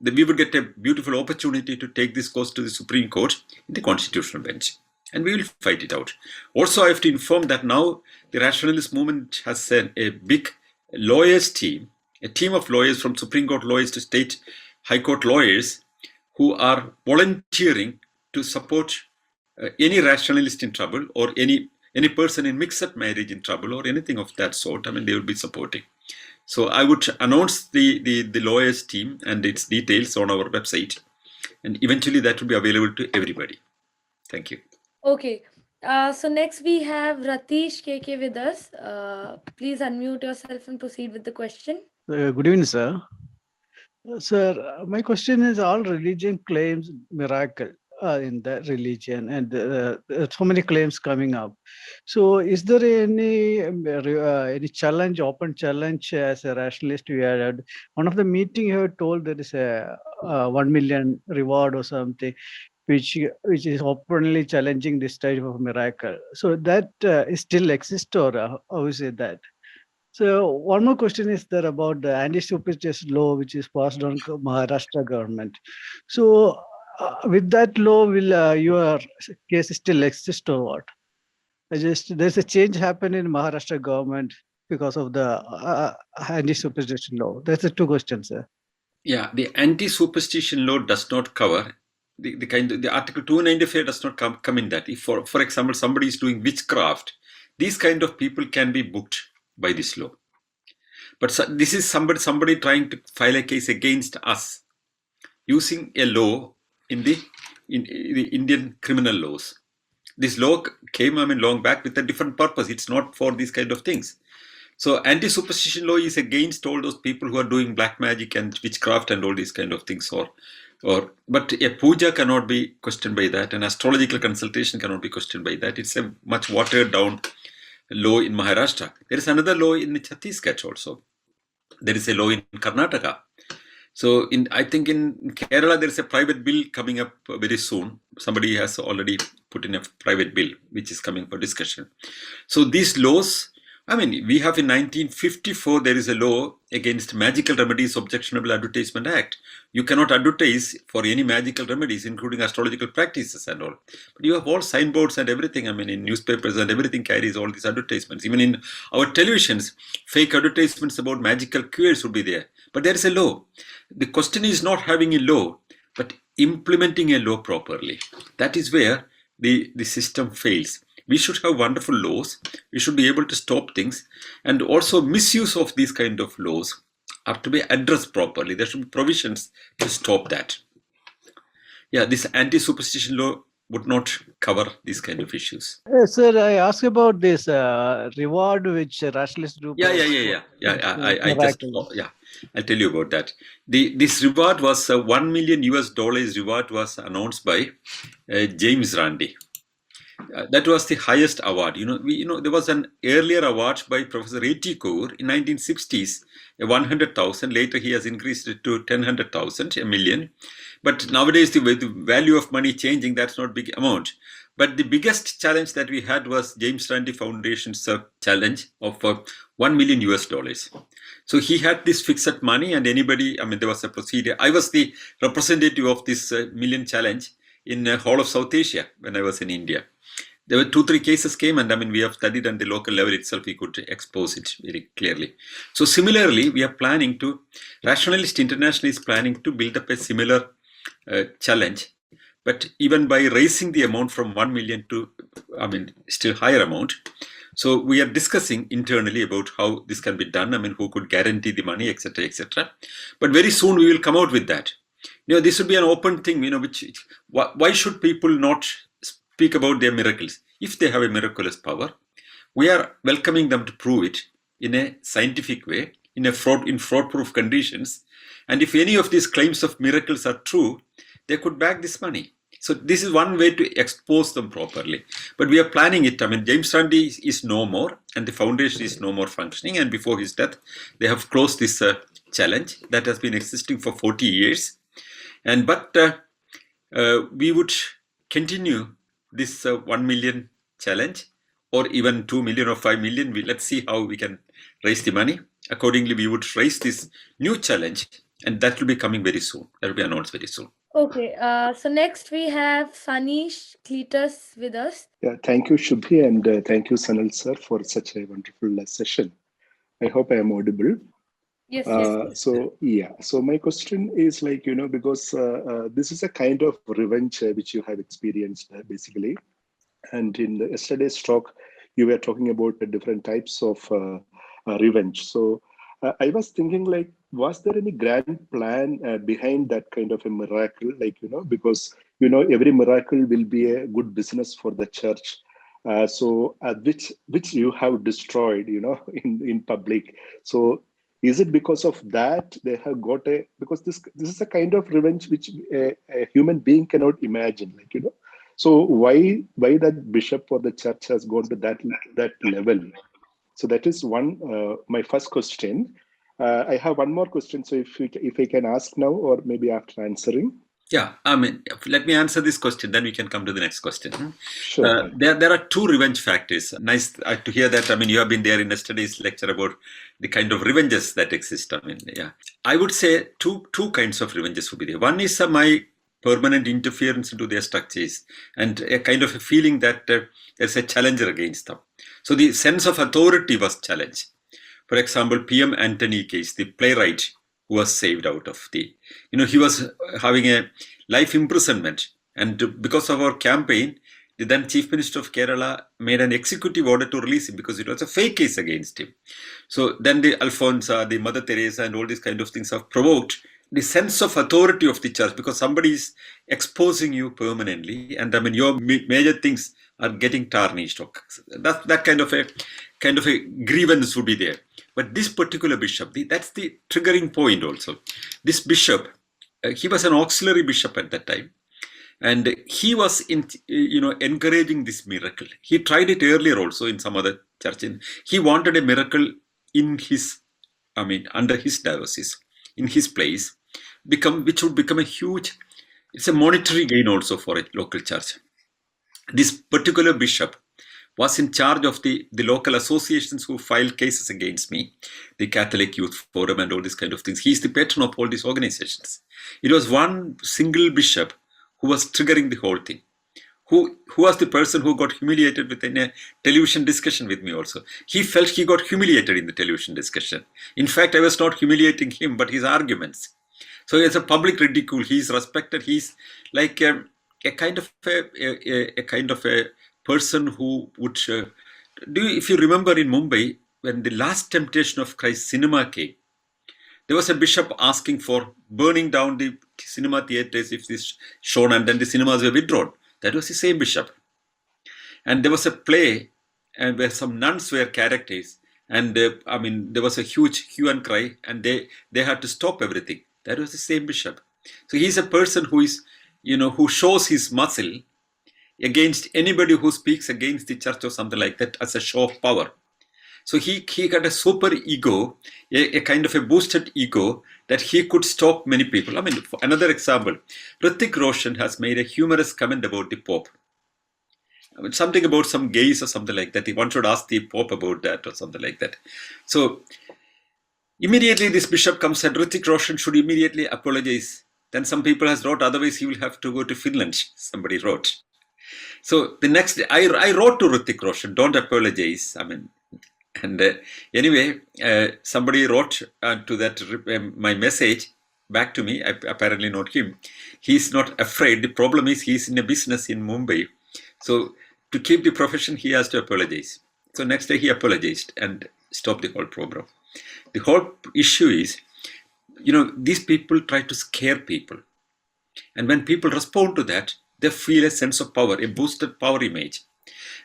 then we would get a beautiful opportunity to take this case to the Supreme Court in the constitutional bench, and we will fight it out. Also, I have to inform that now the Rationalist movement has sent a big lawyers team, a team of lawyers from Supreme Court lawyers to state High Court lawyers who are volunteering to support any rationalist in trouble, or any person in mixed marriage in trouble, or anything of that sort. They will be supporting. So I would announce the lawyers team and its details on our website, and eventually that will be available to everybody. Thank you.
Okay. So next we have Ratish KK with us. Please unmute yourself and proceed with the question.
Good evening, sir. Sir, my question is, all religion claims miracle in the religion, and so many claims coming up. So is there any challenge, open challenge as a rationalist? We had one of the meeting you had told there is a 1 million reward or something, which is openly challenging this type of miracle. So that is still exists, or how is it that? So one more question is there about the anti-superstition law, which is passed on Maharashtra government. So with that law, will your case still exist or what? There's a change happen in Maharashtra government because of the anti-superstition law. That's the two questions, sir.
Yeah, the anti-superstition law does not cover the Article 295 does not come in that. If for example somebody is doing witchcraft, these kind of people can be booked by this law. But this is somebody trying to file a case against us using a law in the Indian criminal laws. This law came long back with a different purpose. It's not for these kind of things. So anti-superstition law is against all those people who are doing black magic and witchcraft and all these kind of things. But a puja cannot be questioned by that. An astrological consultation cannot be questioned by that. It's a much watered down law in Maharashtra. There is another law in Chhattisgarh also. There is a law in Karnataka. So I think in Kerala there is a private bill coming up very soon. Somebody has already put in a private bill which is coming for discussion. So these laws, we have in 1954 there is a law against Magical Remedies Objectionable Advertisement Act. You cannot advertise for any magical remedies, including astrological practices and all. But you have all signboards and everything. In newspapers and everything carries all these advertisements. Even in our televisions, fake advertisements about magical cures would be there. But there is a law. The question is not having a law, but implementing a law properly. That is where the system fails. We should have wonderful laws. We should be able to stop things, and also misuse of these kind of laws have to be addressed properly. There should be provisions to stop that. Yeah, this anti-superstition law would not cover these kind of issues.
Sir, I asked about this reward which rationalist group.
I'll tell you about that. This reward was $1 million reward was announced by James Randi. That was the highest award. There was an earlier award by Professor A.T. Kaur in 1960s, 100,000. Later he has increased it to 10,000, $1 million. But nowadays the value of money changing, that's not big amount. But the biggest challenge that we had was James Randi Foundation's challenge of $1 million. So he had this fixed money, and anybody, there was a procedure. I was the representative of this million challenge in whole of South Asia when I was in India. There were 2-3 cases came, and we have studied on the local level itself. We could expose it very clearly. So similarly, we are planning to, Rationalist International is planning to build up a similar challenge, but even by raising the amount from 1 million to, still higher amount. So we are discussing internally about how this can be done. Who could guarantee the money, etc., etc. But very soon we will come out with that. This would be an open thing. Why should people not speak about their miracles. If they have a miraculous power, we are welcoming them to prove it in a scientific way, in fraud-proof conditions. And if any of these claims of miracles are true, they could back this money. So this is one way to expose them properly. But we are planning it. I mean, James Randi is no more, and the foundation is no more functioning. And before his death, they have closed this challenge that has been existing for 40 years. But we would continue this 1 million challenge, or even 2 million or 5 million. Let's see how we can raise the money. Accordingly, we would raise this new challenge, and that will be coming very soon. That will be announced very soon.
Okay, so next we have Sanish Cletus with us.
Yeah, thank you, Shubhi, and thank you, Sanal sir, for such a wonderful session. I hope I am audible.
Yes, yes.
So my question is because this is a kind of revenge which you have experienced basically. And in yesterday's talk, you were talking about the different types of revenge. So I was thinking, was there any grand plan behind that kind of a miracle? Because every miracle will be a good business for the church. Which you have destroyed, in public. So is it because of that they have got because this is a kind of revenge which a human being cannot imagine, So why that bishop or the church has gone to that level? So that is one, my first question. I have one more question. So if I can ask now, or maybe after answering.
Yeah, I mean, let me answer this question, then we can come to the next question.
Sure.
There are two revenge factors. Nice to hear that. I mean, you have been there in yesterday's lecture about the kind of revenges that exist. I mean, yeah, I would say two kinds of revenges would be there. One is my permanent interference into their structures and a kind of a feeling that there's a challenger against them. So the sense of authority was challenged. For example, PM Anthony case, the playwright who was saved out of he was having a life imprisonment. And because of our campaign, the then Chief Minister of Kerala made an executive order to release him because it was a fake case against him. So then the Alfonso, the Mother Teresa and all these kind of things have provoked the sense of authority of the church, because somebody is exposing you permanently, and I mean your major things are getting tarnished. That kind of a grievance would be there. But this particular bishop, that's the triggering point also. This bishop, he was an auxiliary bishop at that time, and he was encouraging this miracle. He tried it earlier also in some other church. He wanted a miracle under his diocese, in his place, which would become it's a monetary gain also for a local church. This particular bishop was in charge of the local associations who filed cases against me, the Catholic Youth Forum and all these kind of things. He's the patron of all these organizations. It was one single bishop who was triggering the whole thing. Who was the person who got humiliated within a television discussion with me also. He felt he got humiliated in the television discussion. In fact, I was not humiliating him, but his arguments. So it's a public ridicule. He's respected. He's like a kind of a person who would if you remember in Mumbai, when the Last Temptation of Christ cinema came, there was a bishop asking for burning down the cinema theaters if this shown, and then the cinemas were withdrawn. That was the same bishop. And there was a play where some nuns were characters, and there was a huge hue and cry, and they had to stop everything. That was the same bishop. So he's a person who is, who shows his muscle against anybody who speaks against the church or something like that as a show of power. So he got a super ego, a kind of a boosted ego that he could stop many people. I mean, for another example, Hrithik Roshan has made a humorous comment about the Pope. I mean, something about some gays or something like that. One should ask the Pope about that or something like that. So immediately this bishop comes and Hrithik Roshan should immediately apologize. Then some people has wrote, otherwise he will have to go to Finland, somebody wrote. So the next day, I wrote to Hrithik Roshan, don't apologize. I mean, and anyway, somebody wrote to that my message back to me, apparently not him. He's not afraid. The problem is he's in a business in Mumbai. So to keep the profession, he has to apologize. So next day he apologized and stopped the whole program. The whole issue is, these people try to scare people. And when people respond to that, they feel a sense of power, a boosted power image.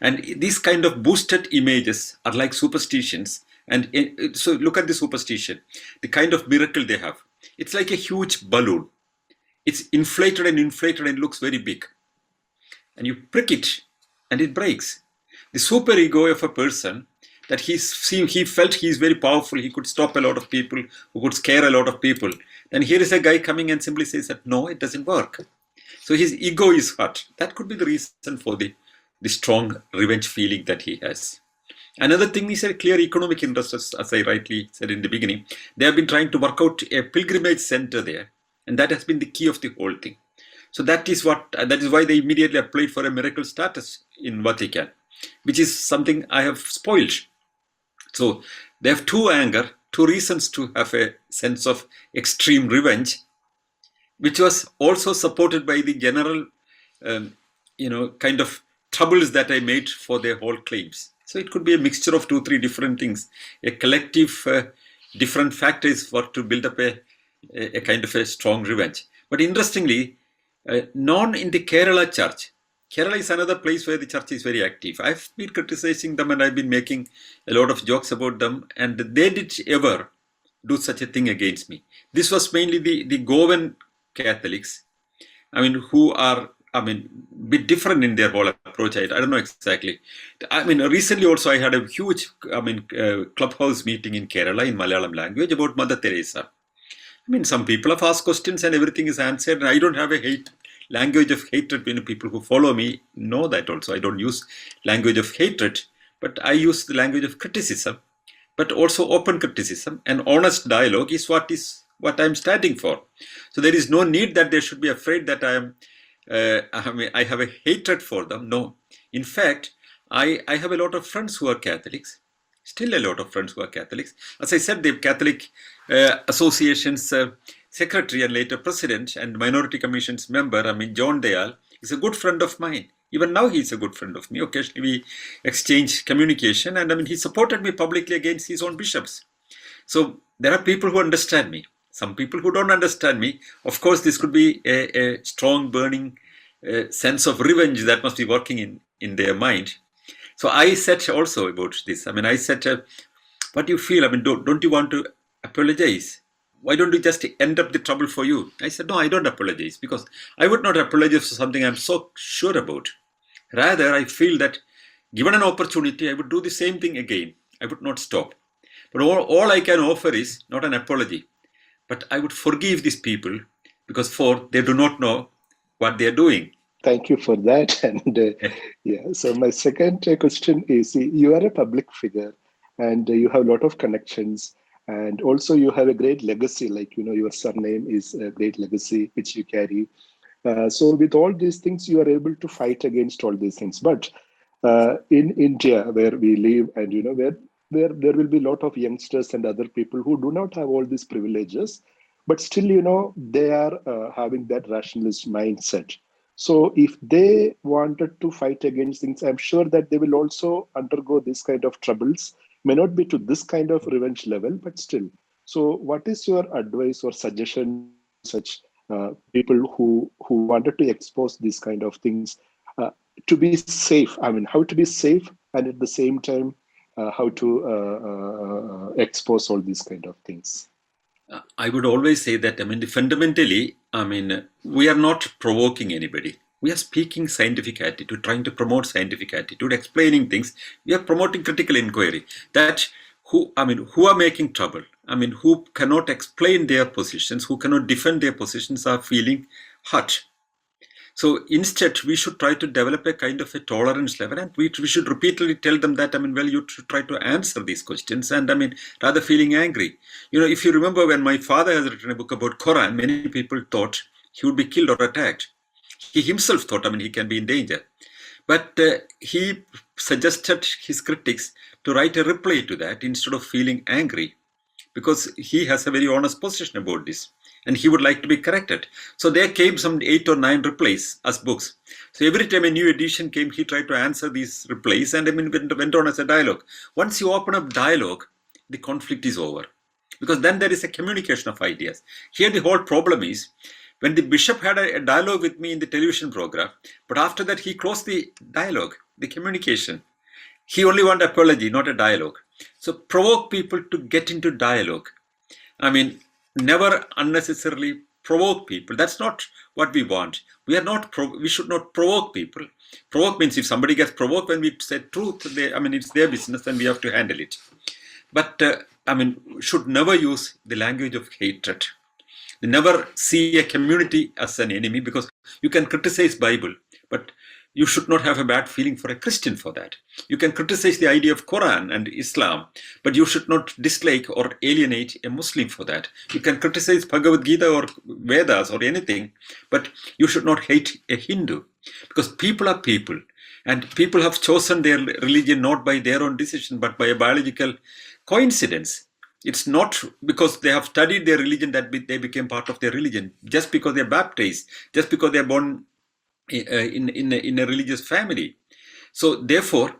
And these kind of boosted images are like superstitions. And so look at the superstition, the kind of miracle they have. It's like a huge balloon. It's inflated and looks very big. And you prick it and it breaks. The superego of a person, that he felt he's very powerful, he could stop a lot of people, who could scare a lot of people. Then here is a guy coming and simply says that no, it doesn't work. So his ego is hurt. That could be the reason for the strong revenge feeling that he has. Another thing is a clear economic interest, as I rightly said in the beginning. They have been trying to work out a pilgrimage center there, and that has been the key of the whole thing. So that is why they immediately applied for a miracle status in Vatican, which is something I have spoiled. So they have two reasons to have a sense of extreme revenge, which was also supported by the general, kind of troubles that I made for their whole claims. So it could be a mixture of 2-3 different things, a collective different factors for to build up a kind of a strong revenge. But interestingly, none in the Kerala church. Kerala is another place where the church is very active. I've been criticizing them and I've been making a lot of jokes about them, and they did ever do such a thing against me. This was mainly the Goan Catholics, who are, a bit different in their whole approach. I don't know exactly. Recently also I had a huge, clubhouse meeting in Kerala in Malayalam language about Mother Teresa. Some people have asked questions and everything is answered. And I don't have a language of hatred. People who follow me know that also. I don't use language of hatred, but I use the language of criticism, but also open criticism and honest dialogue is what I'm standing for. So there is no need that they should be afraid that I have a hatred for them. No. In fact, I have a lot of friends who are Catholics. Still a lot of friends who are Catholics. As I said, the Catholic Association's secretary and later president and Minority Commission's member, John Dayal, is a good friend of mine. Even now he's a good friend of me. Occasionally we exchange communication, and he supported me publicly against his own bishops. So there are people who understand me. Some people who don't understand me. Of course, this could be a strong burning sense of revenge that must be working in their mind. So I said also about this. I said, what do you feel? Don't you want to apologize? Why don't you just end up the trouble for you? I said, no, I don't apologize, because I would not apologize for something I'm so sure about. Rather, I feel that given an opportunity, I would do the same thing again. I would not stop. But all I can offer is not an apology, but I would forgive these people, because they do not know what they are doing.
Thank you for that. And so my second question is, you are a public figure and you have a lot of connections, and also you have a great legacy, like, your surname is a great legacy which you carry. So with all these things, you are able to fight against all these things. But in India, where we live, and, where there will be a lot of youngsters and other people who do not have all these privileges, but still, they are having that rationalist mindset. So if they wanted to fight against things, I'm sure that they will also undergo this kind of troubles. May not be to this kind of revenge level, but still. So what is your advice or suggestion to such people who wanted to expose these kind of things to be safe? How to be safe, and at the same time, how to expose all these kind of things?
I would always say that, fundamentally, we are not provoking anybody. We are speaking scientific attitude, trying to promote scientific attitude, explaining things. We are promoting critical inquiry. That who are making trouble, who cannot explain their positions, who cannot defend their positions, are feeling hurt. So instead, we should try to develop a kind of a tolerance level, and we should repeatedly tell them that, you should try to answer these questions, and rather feeling angry. If you remember, when my father has written a book about Quran, many people thought he would be killed or attacked. He himself thought, he can be in danger. But he suggested his critics to write a reply to that instead of feeling angry, because he has a very honest position about this, and he would like to be corrected. So there came some 8 or 9 replies as books. So every time a new edition came, he tried to answer these replies, and went on as a dialogue. Once you open up dialogue, the conflict is over, because then there is a communication of ideas. Here the whole problem is, when the bishop had a dialogue with me in the television program, but after that he closed the dialogue, the communication. He only wanted apology, not a dialogue. So provoke people to get into dialogue. I mean, never unnecessarily provoke people. That's not what we want. We should not provoke people. Provoke means if somebody gets provoked when we say truth, it's their business and we have to handle it. But should never use the language of hatred. Never see a community as an enemy, because you can criticize Bible, but you should not have a bad feeling for a Christian for that. You can criticize the idea of Quran and Islam, but you should not dislike or alienate a Muslim for that. You can criticize Bhagavad Gita or Vedas or anything, but you should not hate a Hindu, because people are people, and people have chosen their religion not by their own decision, but by a biological coincidence. It's not because they have studied their religion that they became part of their religion. Just because they're baptized, just because they're born in a religious family. So therefore,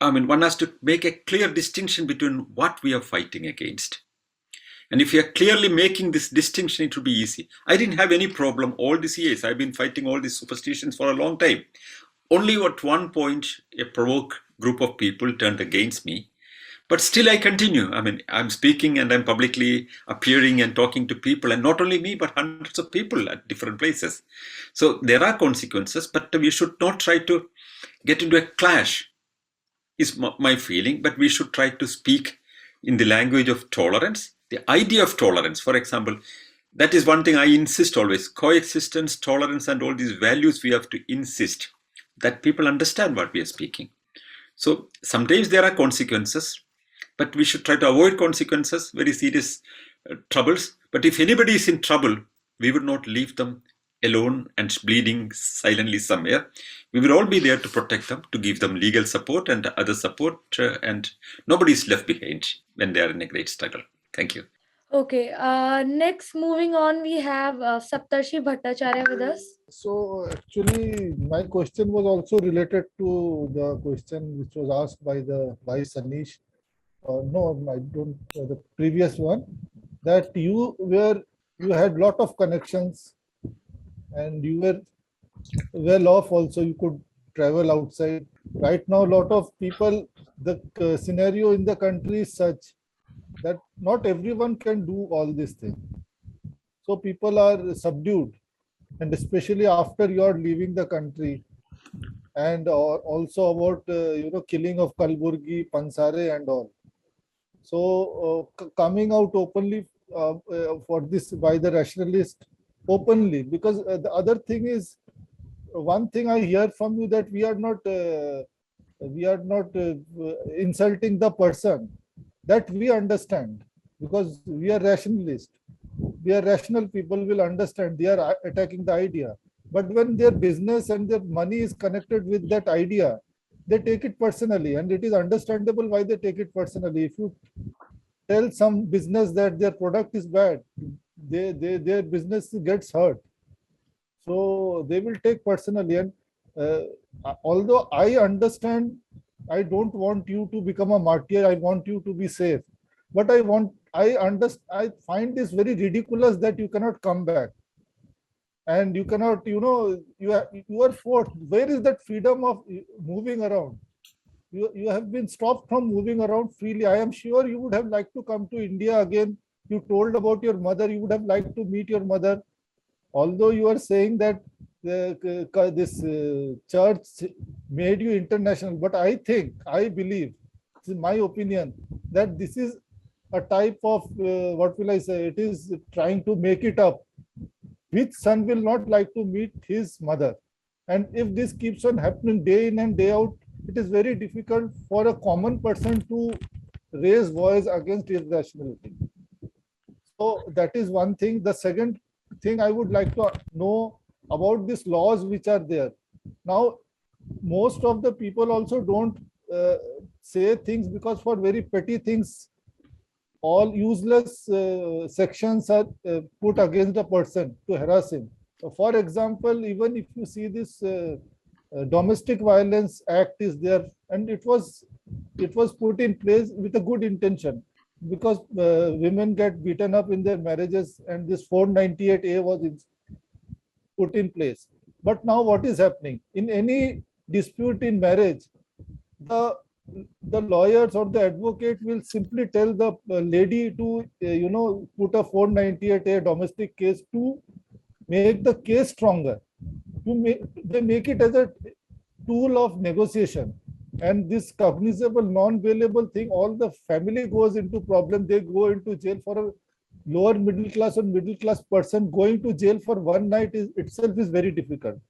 one has to make a clear distinction between what we are fighting against. And if you are clearly making this distinction, it will be easy. I didn't have any problem all these years. I've been fighting all these superstitions for a long time. Only at one point, a provoked group of people turned against me. But still I continue. I'm speaking and I'm publicly appearing and talking to people, and not only me, but hundreds of people at different places. So there are consequences, but we should not try to get into a clash, is my feeling, but we should try to speak in the language of tolerance. The idea of tolerance, for example, that is one thing I insist always. Coexistence, tolerance, and all these values, we have to insist that people understand what we are speaking. So sometimes there are consequences, but we should try to avoid consequences, very serious troubles. But if anybody is in trouble, we would not leave them alone and bleeding silently somewhere. We will all be there to protect them, to give them legal support and other support, and nobody is left behind when they are in a great struggle. Thank you.
Okay, next moving on, we have Saptarshi Bhattacharya with us.
So actually, my question was also related to the question which was asked by Sanish. No, I don't. The previous one, that you had lot of connections, and you were well off. Also, you could travel outside. Right now, a lot of people. The scenario in the country is such that not everyone can do all these things. So people are subdued, and especially after you are leaving the country, and also about killing of Kalburgi, Pansare, and all. So coming out openly for this by the rationalist openly, because the other thing is, one thing I hear from you, that we are not insulting the person. That we understand, because we are rationalist. We are rational people, will understand they are attacking the idea. But when their business and their money is connected with that idea, they take it personally, and it is understandable why they take it personally. If you tell some business that their product is bad, their business gets hurt. So they will take personally. And although I understand, I don't want you to become a martyr. I want you to be safe. But I find this very ridiculous that you cannot come back. And you cannot, you are forced. Where is that freedom of moving around? You have been stopped from moving around freely. I am sure you would have liked to come to India again. You told about your mother. You would have liked to meet your mother. Although you are saying that this church made you international, but I believe, this is my opinion, that this is a type of, what will I say, it is trying to make it up. Which son will not like to meet his mother? And if this keeps on happening day in and day out, it is very difficult for a common person to raise voice against irrationality. So that is one thing. The second thing I would like to know about these laws which are there. Now, most of the people also don't say things, because for very petty things, all useless sections are put against a person to harass him. So for example, even if you see this domestic violence act is there, and it was put in place with a good intention. because women get beaten up in their marriages, and this 498A was put in place. But now what is happening? In any dispute in marriage, the lawyers or the advocate will simply tell the lady to put a 498A domestic case to make the case stronger. They make it as a tool of negotiation. And this cognizable, non-bailable thing, all the family goes into problem. They go into jail. For a lower middle class or middle class person, going to jail for one night itself is very difficult.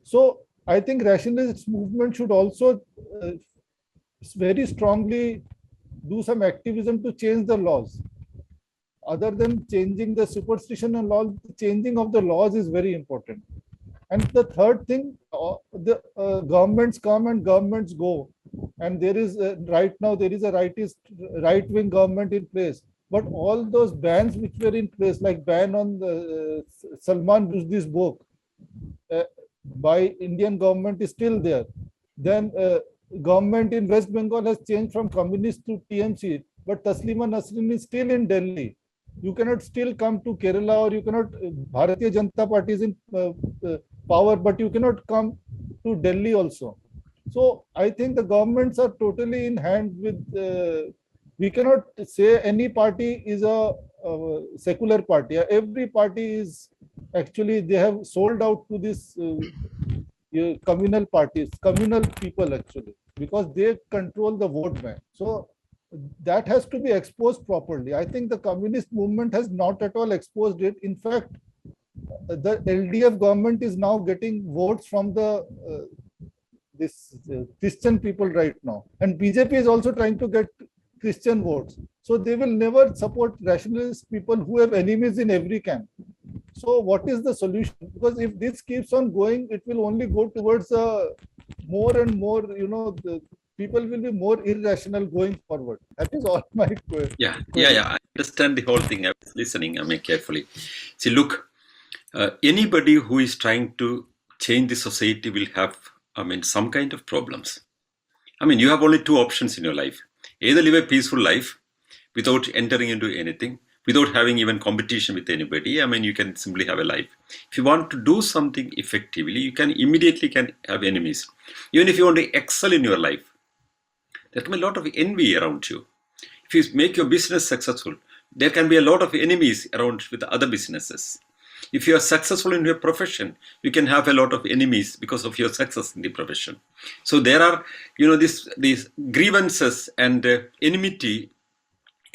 So I think rationalist movement should also very strongly do some activism to change the laws. Other than changing the superstition and laws, changing of the laws is very important. And the third thing, the governments come and governments go. And there is right now there is a right-wing government in place. But all those bans which were in place, like ban on the Salman Rushdie's book by Indian government, is still there. Then government in West Bengal has changed from communist to TMC, but Taslima Nasrin is still in Delhi. You cannot still come to Kerala, or you cannot, Bharatiya Janata Party is in power, but you cannot come to Delhi also. So I think the governments are totally in hand with, we cannot say any party is a secular party. Every party is actually, they have sold out to this communal parties, communal people actually, because they control the vote bank. So that has to be exposed properly. I think the communist movement has not at all exposed it. In fact, the LDF government is now getting votes from the Christian people right now, and BJP is also trying to get Christian votes. So they will never support rationalist people who have enemies in every camp. So what is the solution? Because if this keeps on going, it will only go towards more and more, the people will be more irrational going forward. That is all my question.
Yeah. I understand the whole thing. I was listening, carefully. See, look, anybody who is trying to change the society will have, some kind of problems. You have only two options in your life. Either live a peaceful life without entering into anything, without having even competition with anybody. You can simply have a life. If you want to do something effectively, you can immediately have enemies. Even if you want to excel in your life, there can be a lot of envy around you. If you make your business successful, there can be a lot of enemies around with other businesses. If you are successful in your profession, you can have a lot of enemies because of your success in the profession. So there are, these grievances and enmity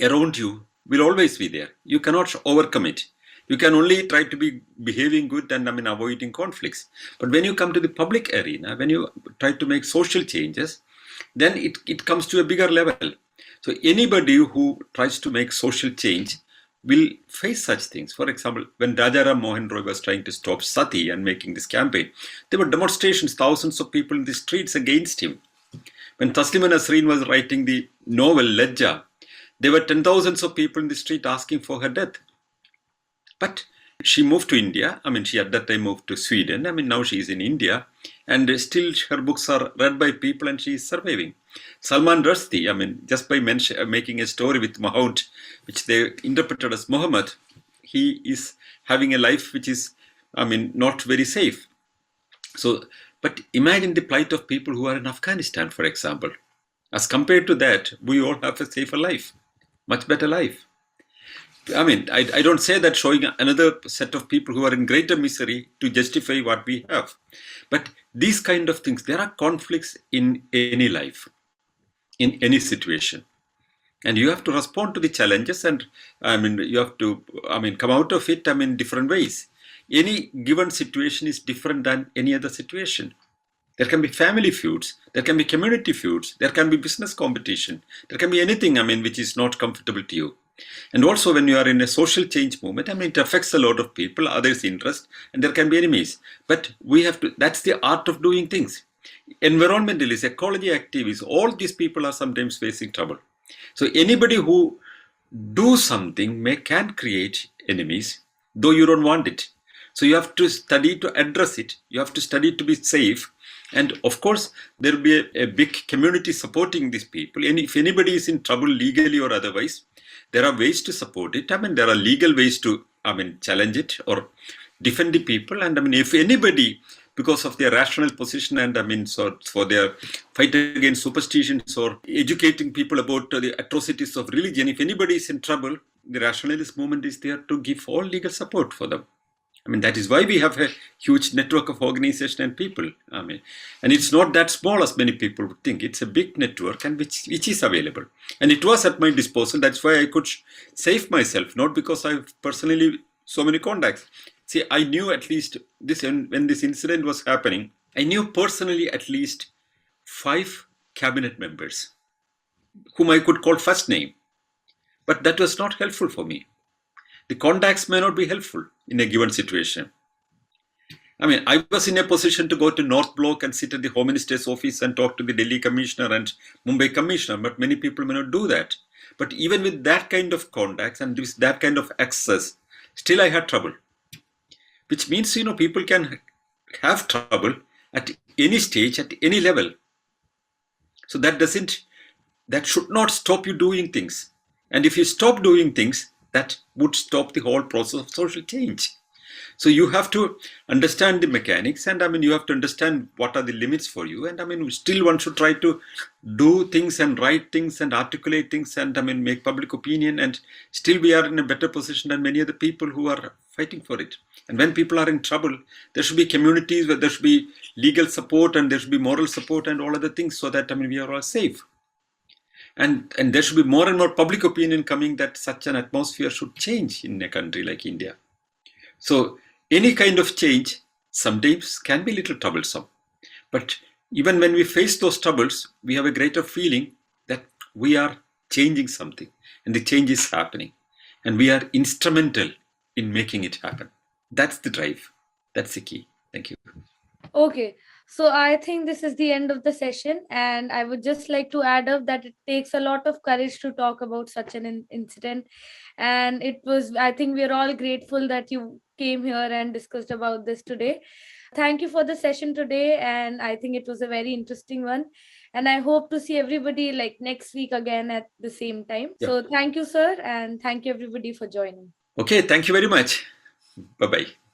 around you will always be there. You cannot overcome it. You can only try to be behaving good and avoiding conflicts. But when you come to the public arena, when you try to make social changes, then it comes to a bigger level. So anybody who tries to make social change will face such things. For example, when Rajaram Mohan Roy was trying to stop Sati and making this campaign, there were demonstrations, thousands of people in the streets against him. When Taslima Nasrin was writing the novel Lajja, there were 10,000s of people in the street asking for her death. But she moved to India. She at that time moved to Sweden. Now she is in India, and still her books are read by people and she is surviving. Salman Rushdie, just by making a story with Mahout, which they interpreted as Muhammad, he is having a life which is, not very safe. So, but imagine the plight of people who are in Afghanistan, for example. As compared to that, we all have a safer life, much better life. I don't say that showing another set of people who are in greater misery to justify what we have. But these kind of things, there are conflicts in any life, in any situation. And you have to respond to the challenges, and you have to come out of it in different ways. Any given situation is different than any other situation. There can be family feuds, there can be community feuds, there can be business competition, there can be anything which is not comfortable to you. And also when you are in a social change movement, it affects a lot of people, others' interest, and there can be enemies. But we have to, that's the art of doing things. Environmentalists, ecology activists, all these people are sometimes facing trouble. So anybody who do something can create enemies, though you don't want it. So you have to study to address it. You have to study to be safe. And of course, there will be a big community supporting these people. And if anybody is in trouble legally or otherwise, there are ways to support it. There are legal ways to, challenge it or defend the people. And if anybody, because of their rational position and so for their fight against superstitions or educating people about the atrocities of religion, if anybody is in trouble, the rationalist movement is there to give all legal support for them. That is why we have a huge network of organization and people. And it's not that small as many people would think. It's a big network and which is available. And it was at my disposal. That's why I could save myself, not because I personally so many contacts. See, I knew at least this, when this incident was happening, I knew personally at least 5 cabinet members whom I could call first name. But that was not helpful for me. The contacts may not be helpful in a given situation. I was in a position to go to North Block and sit at the Home Minister's office and talk to the Delhi Commissioner and Mumbai Commissioner, but many people may not do that. But even with that kind of contacts and with that kind of access, still I had trouble. Which means, people can have trouble at any stage, at any level. So that should not stop you doing things. And if you stop doing things, that would stop the whole process of social change. So you have to understand the mechanics and you have to understand what are the limits for you. And still one should try to do things and write things and articulate things and make public opinion. And still we are in a better position than many other people who are fighting for it. And when people are in trouble, there should be communities where there should be legal support and there should be moral support and all other things so that we are all safe. And there should be more and more public opinion coming that such an atmosphere should change in a country like India. So any kind of change sometimes can be a little troublesome. But even when we face those troubles, we have a greater feeling that we are changing something and the change is happening. And we are instrumental in making it happen. That's the drive. That's the key. Thank you.
Okay. So I think this is the end of the session, and I would just like to add up that it takes a lot of courage to talk about such an incident. And I think we're all grateful that you came here and discussed about this today. Thank you for the session today, and I think it was a very interesting one. And I hope to see everybody next week again at the same time.
Yeah.
So thank you, sir, and thank you everybody for joining.
Okay, thank you very much. Bye-bye.